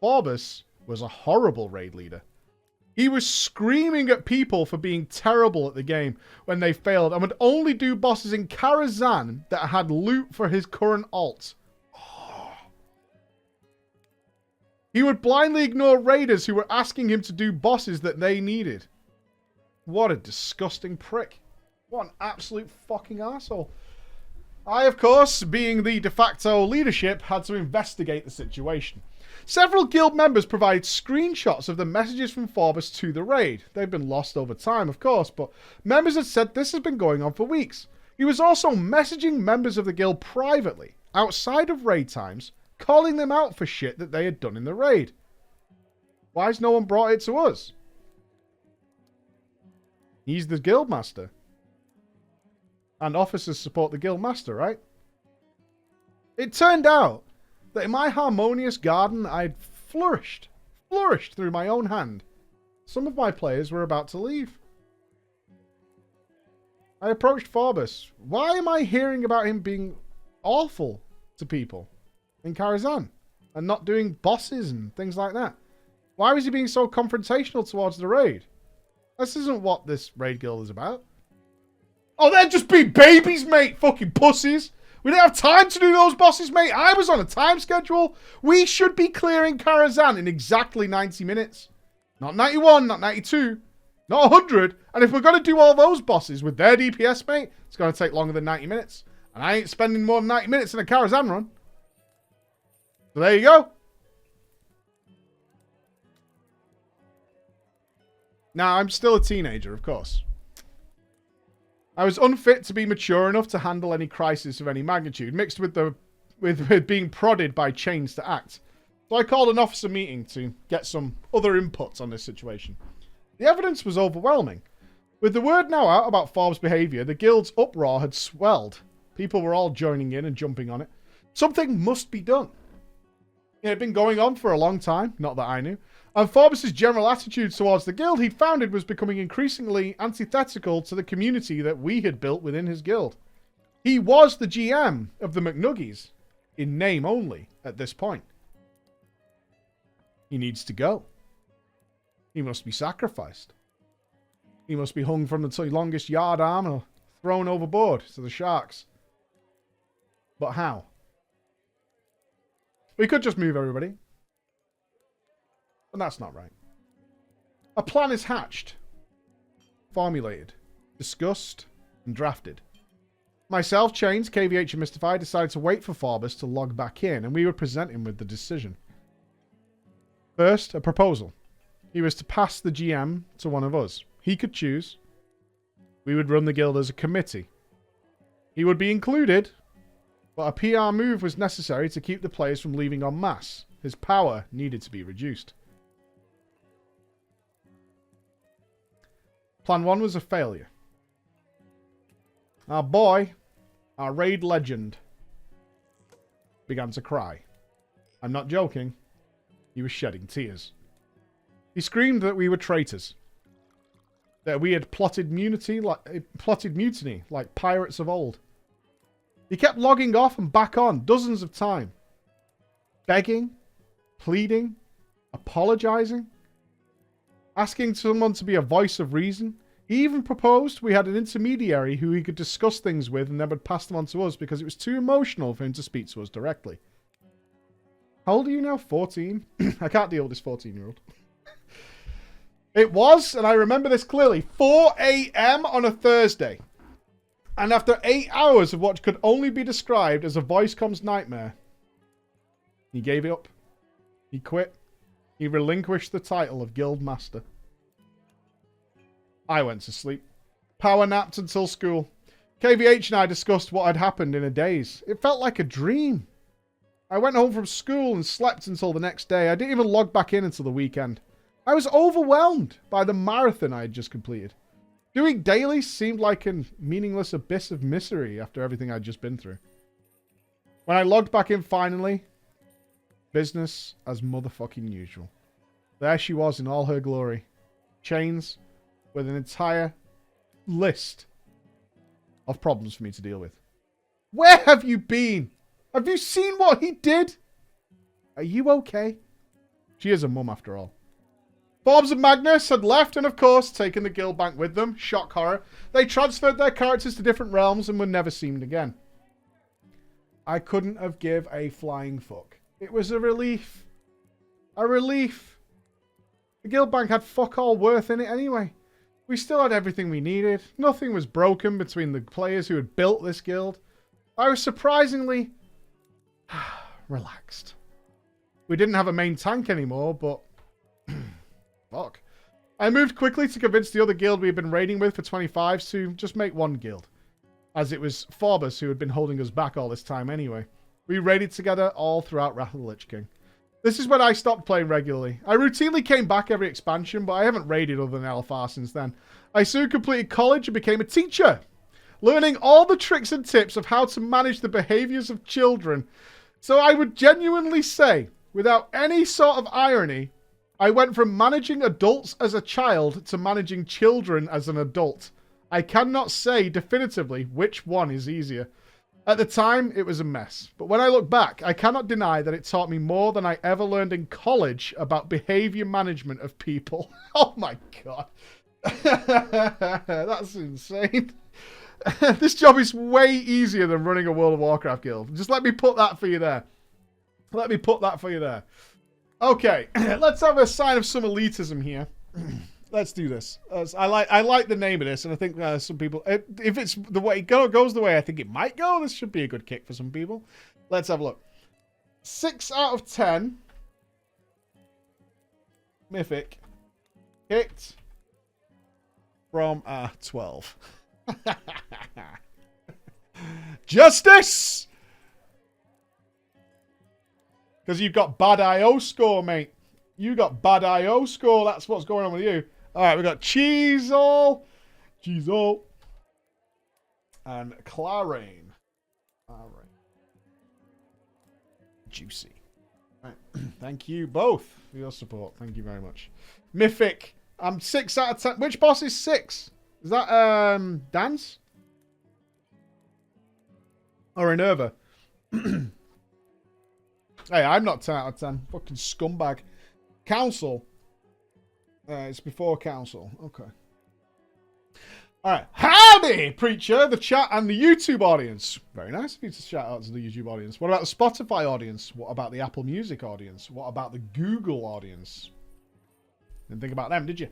Speaker 1: Forbus was a horrible raid leader. He was screaming at people for being terrible at the game when they failed and would only do bosses in Karazhan that had loot for his current alt. Oh. He would blindly ignore raiders who were asking him to do bosses that they needed. What a disgusting prick. What an absolute fucking arsehole. I, of course, being the de facto leadership, had to investigate the situation. Several guild members provided screenshots of the messages from Forbus to the raid. They've been lost over time, of course, but members had said this has been going on for weeks. He was also messaging members of the guild privately, outside of raid times, calling them out for shit that they had done in the raid. Why has no one brought it to us? He's the guild master. And officers support the guild master, right? It turned out that in my harmonious garden, I'd flourished through my own hand. Some of my players were about to leave. I approached Forbus. Why am I hearing about him being awful to people in Karazhan and not doing bosses and things like that? Why was he being so confrontational towards the raid? This isn't what this raid guild is about. Oh, they'd just be babies, mate, fucking pussies. We didn't have time to do those bosses, mate. I was on a time schedule. We should be clearing Karazhan in exactly 90 minutes. Not 91, not 92, not 100. And if we're going to do all those bosses with their DPS, mate, it's going to take longer than 90 minutes. And I ain't spending more than 90 minutes in a Karazhan run. So there you go. Now, I'm still a teenager, of course. I was unfit to be mature enough to handle any crisis of any magnitude, mixed with being prodded by Chains to act. So I called an officer meeting to get some other inputs on this situation. The evidence was overwhelming. With the word now out about Forbes' behaviour, the guild's uproar had swelled. People were all joining in and jumping on it. Something must be done. It had been going on for a long time, not that I knew. And Forbus' general attitude towards the guild he'd founded was becoming increasingly antithetical to the community that we had built within his guild. He was the GM of the McNuggies, in name only, at this point. He needs to go. He must be sacrificed. He must be hung from the longest yard arm or thrown overboard to the sharks. But how? We could just move everybody. And that's not right. A plan is hatched, formulated, discussed, and drafted. Myself, Chains, KVH, and Mystify decided to wait for Forbus to log back in, and we would present him with the decision. First, a proposal. He was to pass the GM to one of us. He could choose. We would run the guild as a committee. He would be included, but a PR move was necessary to keep the players from leaving en masse. His power needed to be reduced. Plan 1 was a failure. Our boy, our raid legend, began to cry. I'm not joking. He was shedding tears. He screamed that we were traitors. That we had plotted mutiny like pirates of old. He kept logging off and back on dozens of times. Begging, pleading, apologizing, asking someone to be a voice of reason. He even proposed we had an intermediary who he could discuss things with and then would pass them on to us because it was too emotional for him to speak to us directly. How old are you now? 14? I can't deal with this 14-year-old. It was, and I remember this clearly, 4 a.m. on a Thursday. And after 8 hours of what could only be described as a voice comms nightmare, he gave it up. He quit. He relinquished the title of Guild Master. I went to sleep. Power napped until school. KVH and I discussed what had happened in a daze. It felt like a dream. I went home from school and slept until the next day. I didn't even log back in until the weekend. I was overwhelmed by the marathon I had just completed. Doing daily seemed like a meaningless abyss of misery after everything I'd just been through. When I logged back in finally, business as motherfucking usual. There she was in all her glory. Chains with an entire list of problems for me to deal with. Where have you been? Have you seen what he did? Are you okay? She is a mum after all. Forbes and Magnus had left and, of course, taken the guild bank with them. Shock horror. They transferred their characters to different realms and were never seen again. I couldn't have give a flying fuck. It was a relief. A relief. The guild bank had fuck all worth in it anyway. We still had everything we needed. Nothing was broken between the players who had built this guild. I was surprisingly relaxed. We didn't have a main tank anymore, but fuck. I moved quickly to convince the other guild we had been raiding with for 25s to just make one guild, as it was Forbes who had been holding us back all this time anyway. We raided together all throughout Wrath of the Lich King. This is when I stopped playing regularly. I routinely came back every expansion, but I haven't raided other than LFR since then. I soon completed college and became a teacher, learning all the tricks and tips of how to manage the behaviors of children. So I would genuinely say, without any sort of irony, I went from managing adults as a child to managing children as an adult. I cannot say definitively which one is easier. At the time, it was a mess. But when I look back, I cannot deny that it taught me more than I ever learned in college about behavior management of people. Oh my god. That's insane. This job is way easier than running a World of Warcraft guild. Just let me put that for you there. Let me put that for you there. Okay, let's have a sign of some elitism here. Let's do this. I like the name of this, and I think some people, if it's the way it goes the way I think it might go, this should be a good kick for some people. Let's have a look. 6 out of 10. Mythic. Kicked from 12. Justice! Because you've got bad IO score, mate. You got bad IO score. That's what's going on with you. All right, we got Cheezel, and Clarane. All right. Juicy. All right. Thank you both for your support. Thank you very much. Mythic. I'm 6 out of 10. Which boss is 6? Is that Dance? Or Enerva? Hey, I'm not 10 out of 10. Fucking scumbag. Council. It's before Council. Okay. Alright. Howdy, Preacher, the chat, and the YouTube audience. Very nice of you to shout out to the YouTube audience. What about the Spotify audience? What about the Apple Music audience? What about the Google audience? Didn't think about them, did you?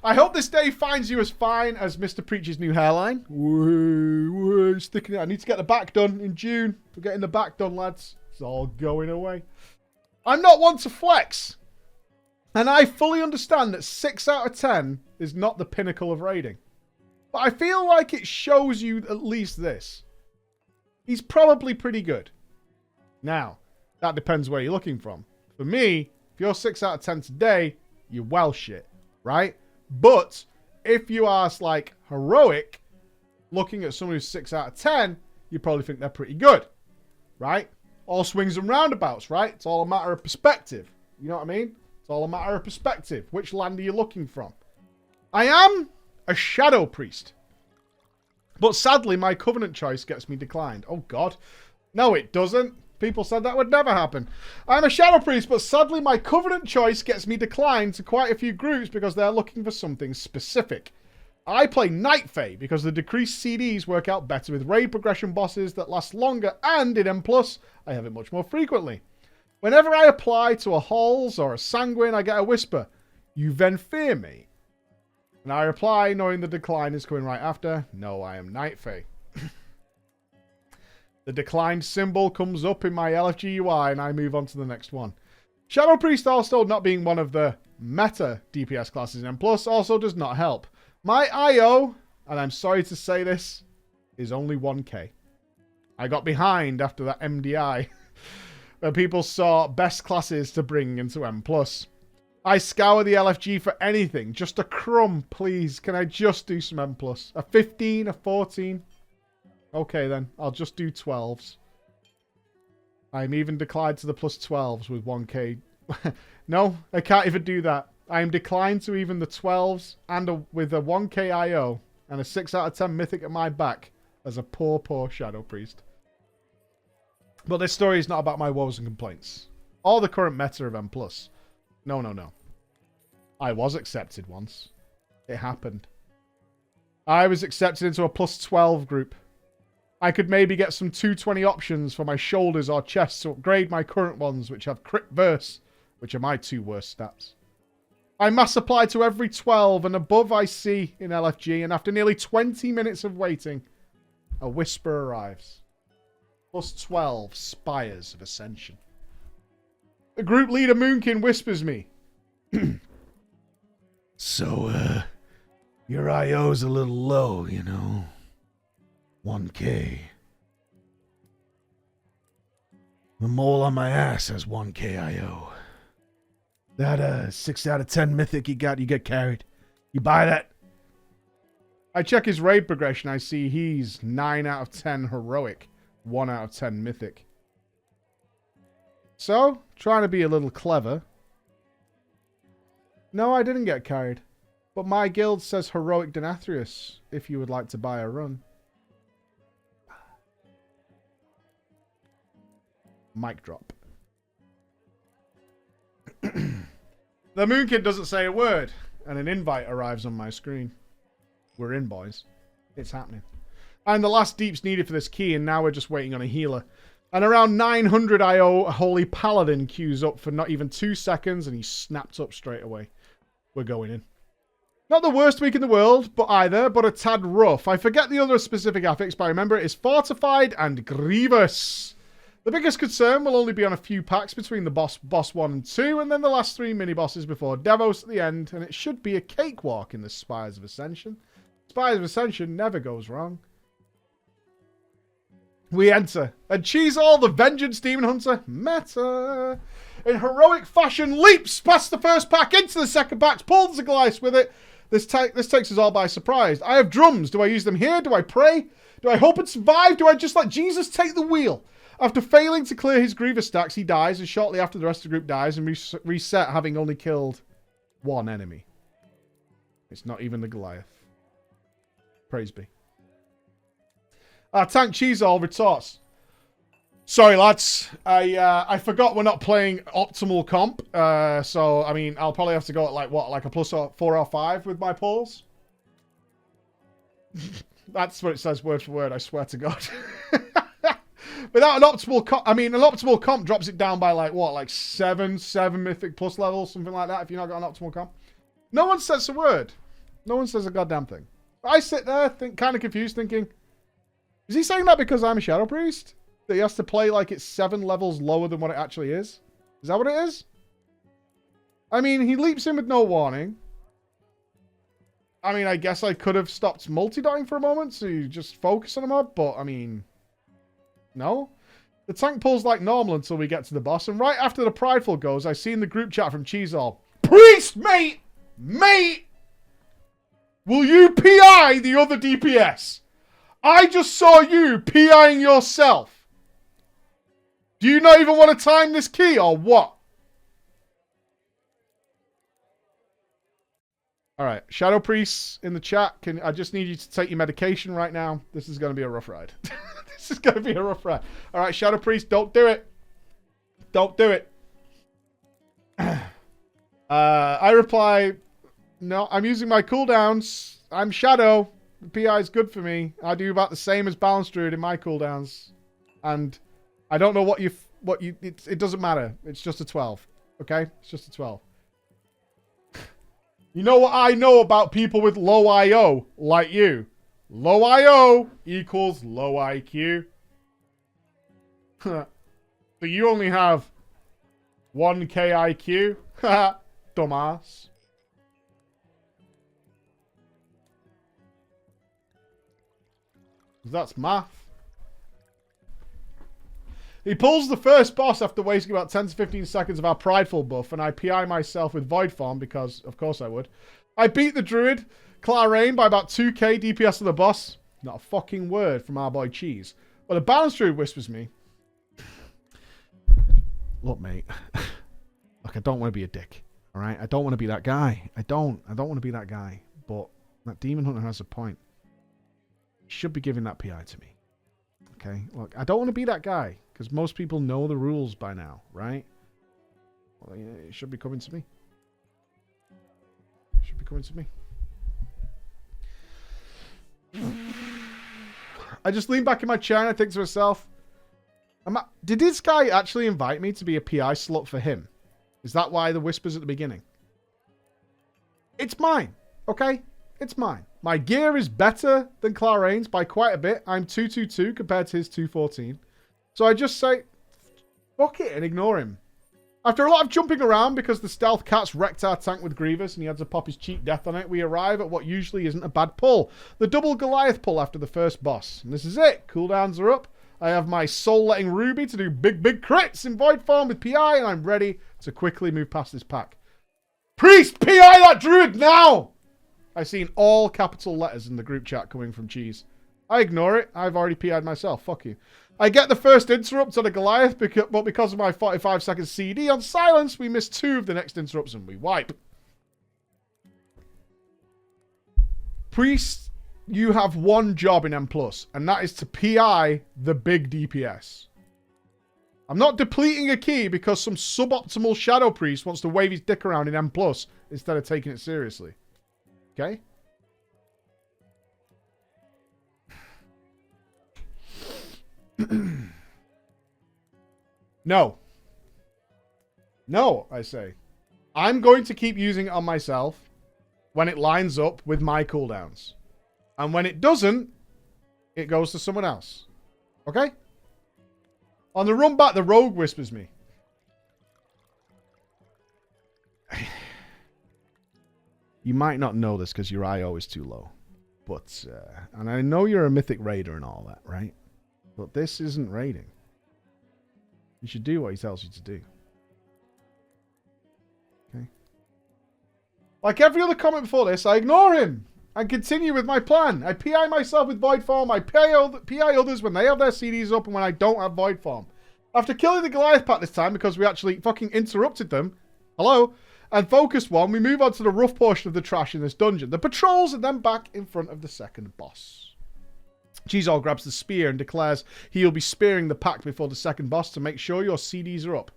Speaker 1: I hope this day finds you as fine as Mr. Preacher's new hairline. Woo, sticking it. I need to get the back done in June. We're getting the back done, lads. It's all going away. I'm not one to flex. And I fully understand that 6 out of 10 is not the pinnacle of rating. But I feel like it shows you at least this. He's probably pretty good. Now, that depends where you're looking from. For me, if you're 6 out of 10 today, you're well shit, right? But if you are like heroic, looking at someone who's 6 out of 10, you probably think they're pretty good, right? All swings and roundabouts, right? It's all a matter of perspective. You know what I mean? It's all a matter of perspective. Which land are you looking from? I am a shadow priest. But sadly, my covenant choice gets me declined. Oh, God. No, it doesn't. People said that would never happen. I'm a shadow priest, but sadly, my covenant choice gets me declined to quite a few groups because they're looking for something specific. I play Night Fae because the decreased CDs work out better with raid progression bosses that last longer, and in M+, I have it much more frequently. Whenever I apply to a Halls or a Sanguine, I get a whisper, "You then fear me?" And I reply, knowing the decline is coming right after, "No, I am Night Fae." The declined symbol comes up in my LFG UI, and I move on to the next one. Shadow Priest also not being one of the meta DPS classes in M+, also does not help. My IO, and I'm sorry to say this, is only 1k. I got behind after that MDI. where people saw best classes to bring into M+. I scour the LFG for anything. Just a crumb, please. Can I just do some M+? A 15, a 14? Okay, then. I'll just do 12s. I'm even declined to the plus 12s with 1k. No, I can't even do that. I am declined to even the 12s and with a 1k IO and a 6 out of 10 mythic at my back as a poor, poor Shadow Priest. But this story is not about my woes and complaints. Or the current meta of M+. No, no, no. I was accepted once. It happened. I was accepted into a plus 12 group. I could maybe get some 220 options for my shoulders or chest to upgrade my current ones, which have crit burst, which are my 2 worst stats. I mass apply to every 12 and above I see in LFG, and after nearly 20 minutes of waiting, a whisper arrives. Plus 12 Spires of Ascension. The group leader Moonkin whispers me. So, your IO's a little low, you know. 1k. The mole on my ass has 1k IO. That 6 out of 10 mythic you get carried. You buy that? I check his raid progression. I see he's 9 out of 10 heroic, 1 out of 10 mythic. So, trying to be a little clever. No, I didn't get carried. But my guild says heroic Denathrius, if you would like to buy a run. Mic drop. The Moonkid doesn't say a word, and an invite arrives on my screen. We're in, boys. It's happening. And the last deeps needed for this key, and now we're just waiting on a healer. And around 900 IO, a Holy Paladin queues up for not even 2 seconds, and he's snapped up straight away. We're going in. Not the worst week in the world, but a tad rough. I forget the other specific affix, but I remember it is Fortified and Grievous. The biggest concern will only be on a few packs between the boss 1 and 2, and then the last 3 mini-bosses before Devos at the end, and it should be a cakewalk in the Spires of Ascension. Spires of Ascension never goes wrong. We enter, and Cheezall, the Vengeance Demon Hunter, meta, in heroic fashion, leaps past the first pack into the second pack, pulls the Goliath with it. This takes us all by surprise. I have drums. Do I use them here? Do I pray? Do I hope and survive? Do I just let Jesus take the wheel? After failing to clear his Grievous stacks, he dies, and shortly after the rest of the group dies, and reset having only killed 1 enemy. It's not even the Goliath. Praise be. Tank Cheezall retorts. Sorry, lads. I forgot we're not playing optimal comp. So, I mean, I'll probably have to go at, like a plus 4 or 5 with my pulls. That's what it says word for word, I swear to God. Without an optimal comp, I mean, an optimal comp drops it down by, like 7 mythic plus levels, something like that, if you're not got an optimal comp. No one says a word. No one says a goddamn thing. I sit there, kind of confused, thinking, is he saying that because I'm a Shadow Priest? That he has to play like it's 7 levels lower than what it actually is? Is that what it is? I mean, he leaps in with no warning. I mean, I guess I could have stopped multi-dotting for a moment, so you just focus on him up, but I mean, no. The tank pulls like normal until we get to the boss, and right after the Prideful goes, I see in the group chat from Cheezall, Priest, mate! Mate! Will you PI the other DPS? I just saw you PIing yourself. Do you not even want to time this key or what? Alright, Shadow Priests in the chat. I just need you to take your medication right now. This is going to be a rough ride. This is going to be a rough ride. Alright, Shadow Priest, don't do it. Don't do it. I reply, no, I'm using my cooldowns. I'm Shadow. The PI is good for me. I do about the same as Balanced Druid in my cooldowns. And I don't know what it doesn't matter. It's just a 12. Okay? It's just a 12. You know what I know about people with low IO, like you? Low IO equals low IQ. So you only have 1k IQ? Haha, dumbass. That's math. He pulls the first boss after wasting about 10 to 15 seconds of our prideful buff, and I PI myself with Void Form because, of course I would. I beat the druid, Clarrain, by about 2k DPS of the boss. Not a fucking word from our boy Cheese. Well, the balanced druid whispers me, look, mate. Look, I don't want to be a dick. All right? I don't want to be that guy. I don't want to be that guy. But that Demon Hunter has a point. He should be giving that PI to me. Okay? Look, I don't want to be that guy. Because most people know the rules by now, right? Well, yeah, it should be coming to me. It should be coming to me. I just lean back in my chair and I think to myself, did this guy actually invite me to be a PI slut for him? Is that why the whispers at the beginning? It's mine, okay? It's mine. My gear is better than Clarrain's by quite a bit. I'm 222 compared to his 214. So I just say, fuck it, and ignore him. After a lot of jumping around because the stealth cats wrecked our tank with Grievous and he had to pop his cheap death on it, we arrive at what usually isn't a bad pull. The double Goliath pull after the first boss. And this is it. Cooldowns are up. I have my soul-letting Ruby to do big crits in Void Form with PI, and I'm ready to quickly move past this pack. Priest, PI that druid now! I've seen all capital letters in the group chat coming from Cheese. I ignore it. I've already PI'd myself. Fuck you. I get the first interrupt on a Goliath, but because of my 45-second CD on silence, we miss 2 of the next interrupts and we wipe. Priest, you have one job in M+, and that is to PI the big DPS. I'm not depleting a key because some suboptimal Shadow Priest wants to wave his dick around in M+, instead of taking it seriously. Okay? No. No, I say. I'm going to keep using it on myself when it lines up with my cooldowns. And when it doesn't, it goes to someone else. Okay? On the run back, the rogue whispers me. You might not know this because your IO is too low. But, and I know you're a mythic raider and all that, right? But this isn't raiding. You should do what he tells you to do. Okay? Like every other comment before this, I ignore him and continue with my plan. I PI myself with Void Form. I PI others when they have their CDs up and when I don't have Void Form. After killing the Goliath pack this time because we actually fucking interrupted them. Hello? And focused one, we move on to the rough portion of the trash in this dungeon. The patrols are then back in front of the second boss. Cheezol grabs the spear and declares he'll be spearing the pack before the second boss to make sure your CDs are up.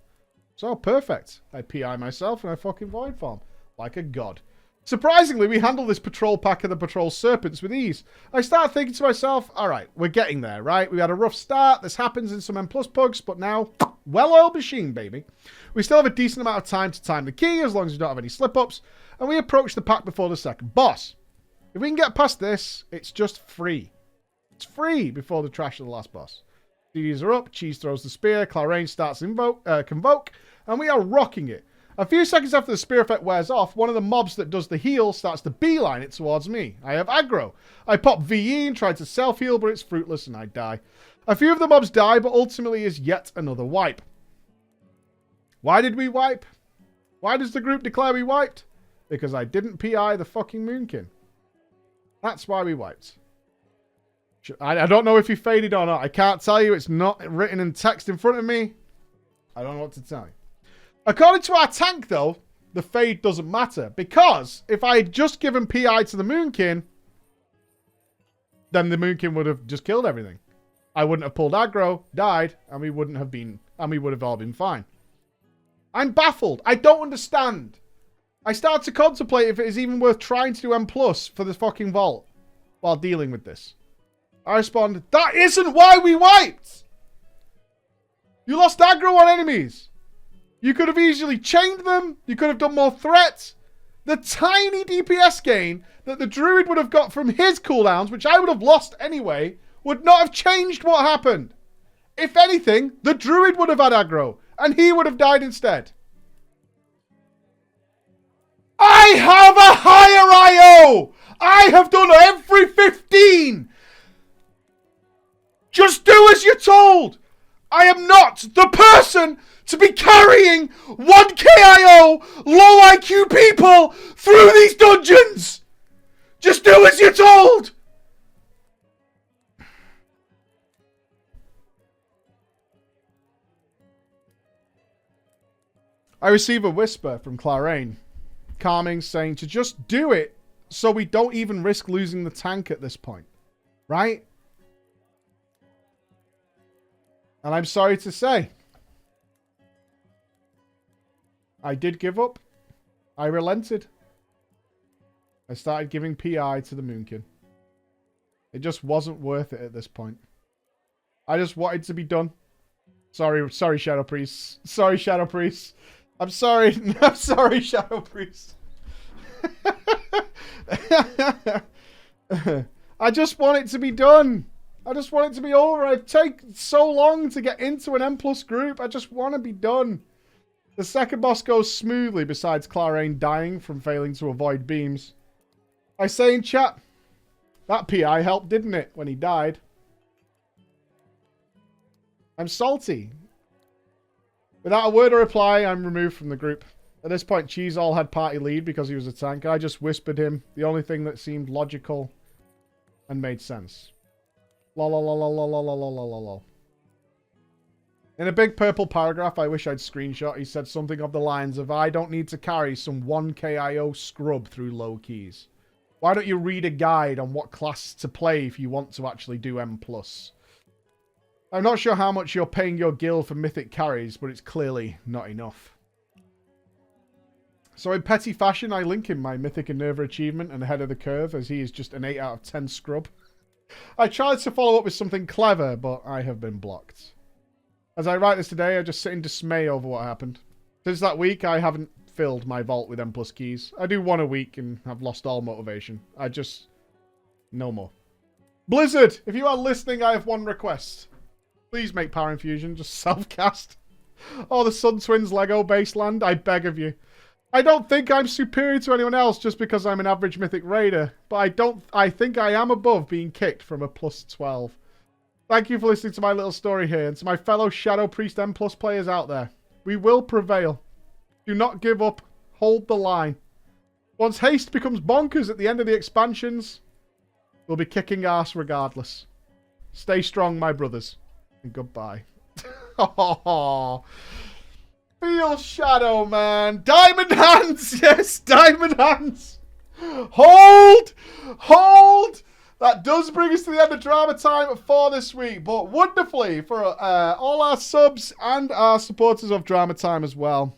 Speaker 1: So, perfect. I PI myself and I fucking Void Form. Like a god. Surprisingly, we handle this patrol pack and the patrol serpents with ease. I start thinking to myself, alright, we're getting there, right? We had a rough start. This happens in some M+ pugs, but now, well-oiled machine, baby. We still have a decent amount of time to time the key, as long as we don't have any slip-ups. And we approach the pack before the second boss. If we can get past this, it's just free. It's free before the trash of the last boss. CDs are up, Cheese throws the spear, Clarrain starts Convoke, and we are rocking it. A few seconds after the spear effect wears off, one of the mobs that does the heal starts to beeline it towards me. I have aggro. I pop VE and try to self-heal, but it's fruitless and I die. A few of the mobs die, but ultimately is yet another wipe. Why did we wipe? Why does the group declare we wiped? Because I didn't PI the fucking Moonkin. That's why we wiped. I don't know if he faded or not. I can't tell you. It's not written in text in front of me. I don't know what to tell you. According to our tank, though, the fade doesn't matter. Because if I had just given PI to the Moonkin, then the Moonkin would have just killed everything. I wouldn't have pulled aggro, died, and we would have all been fine. I'm baffled. I don't understand. I start to contemplate if it is even worth trying to do M+ for the fucking vault while dealing with this. I respond, that isn't why we wiped! You lost aggro on enemies. You could have easily chained them. You could have done more threats. The tiny DPS gain that the druid would have got from his cooldowns, which I would have lost anyway, would not have changed what happened. If anything, the druid would have had aggro, and he would have died instead. I have a higher IO! I have done every 15! Just do as you're told! I am not the person to be carrying 1 KIO low IQ people through these dungeons. Just do as you're told. I receive a whisper from Clarraine, calming, saying to just do it so we don't even risk losing the tank at this point. Right? And I'm sorry to say, I did give up. I relented. I started giving PI to the Moonkin. It just wasn't worth it at this point. I just wanted to be done. Sorry, Shadow Priest. Sorry, Shadow Priest. I'm sorry. I'm sorry, Shadow Priest. I just want it to be done. I just want it to be over. I've taken so long to get into an M+ group. I just want to be done. The second boss goes smoothly, besides Clarraine dying from failing to avoid beams. I say in chat, that PI helped, didn't it, when he died? I'm salty. Without a word of reply, I'm removed from the group. At this point, Cheezall had party lead because he was a tank. I just whispered him the only thing that seemed logical and made sense. Lol, lol, lol, lol, lol, lol, lol, lol, lol. In a big purple paragraph I wish I'd screenshot, he said something of the lines of, I don't need to carry some 1 KIO scrub through low keys. Why don't you read a guide on what class to play if you want to actually do M+? I'm not sure how much you're paying your guild for mythic carries, but it's clearly not enough. So in petty fashion, I link him my mythic Enerva achievement and ahead of the curve, as he is just an 8 out of 10 scrub. I tried to follow up with something clever, but I have been blocked. As I write this today, I just sit in dismay over what happened. Since that week, I haven't filled my vault with M+ keys. I do one a week and have lost all motivation. I just... no more. Blizzard, if you are listening, I have one request. Please make Power Infusion just self-cast. Or the Sun Twins Lego Baseland, I beg of you. I don't think I'm superior to anyone else just because I'm an average mythic raider, but I think I am above being kicked from a +12. Thank you for listening to my little story here, and to my fellow Shadow Priest M+ players out there. We will prevail. Do not give up. Hold the line. Once haste becomes bonkers at the end of the expansions, we'll be kicking ass regardless. Stay strong, my brothers. And goodbye. Feel Shadow, man. Diamond hands. Yes, diamond hands. Hold. Hold. That does bring us to the end of drama time for this week. But wonderfully, for all our subs and our supporters of drama time as well.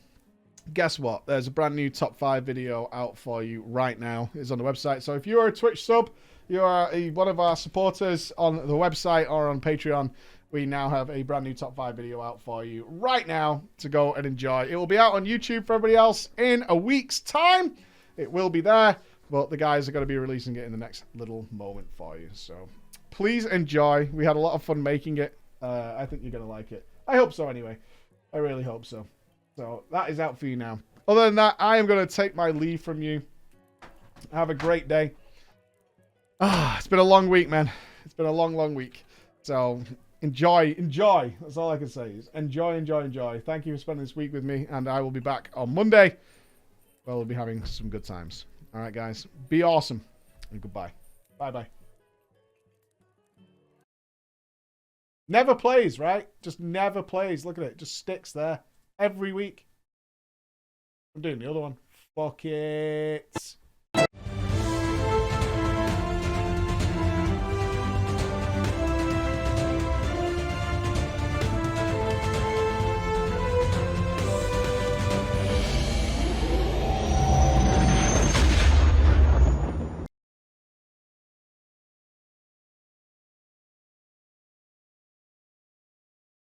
Speaker 1: Guess what? There's a brand new top 5 video out for you right now. It's on the website. So if you are a Twitch sub, you are one of our supporters on the website or on Patreon, we now have a brand new top 5 video out for you right now to go and enjoy. It will be out on YouTube for everybody else in a week's time. It will be there, but the guys are going to be releasing it in the next little moment for you. So please enjoy. We had a lot of fun making it. I think you're going to like it. I hope so anyway. I really hope so. So that is out for you now. Other than that, I am going to take my leave from you. Have a great day. It's been a long week, man. It's been a long, long week. So enjoy. That's all I can say is enjoy. Thank you for spending this week with me, and I will be back on Monday. Well, we'll be having some good times. All right, guys. Be awesome, and goodbye. Bye-bye. Never plays, right? Just never plays. Look at it. Just sticks there every week. I'm doing the other one. Fuck it.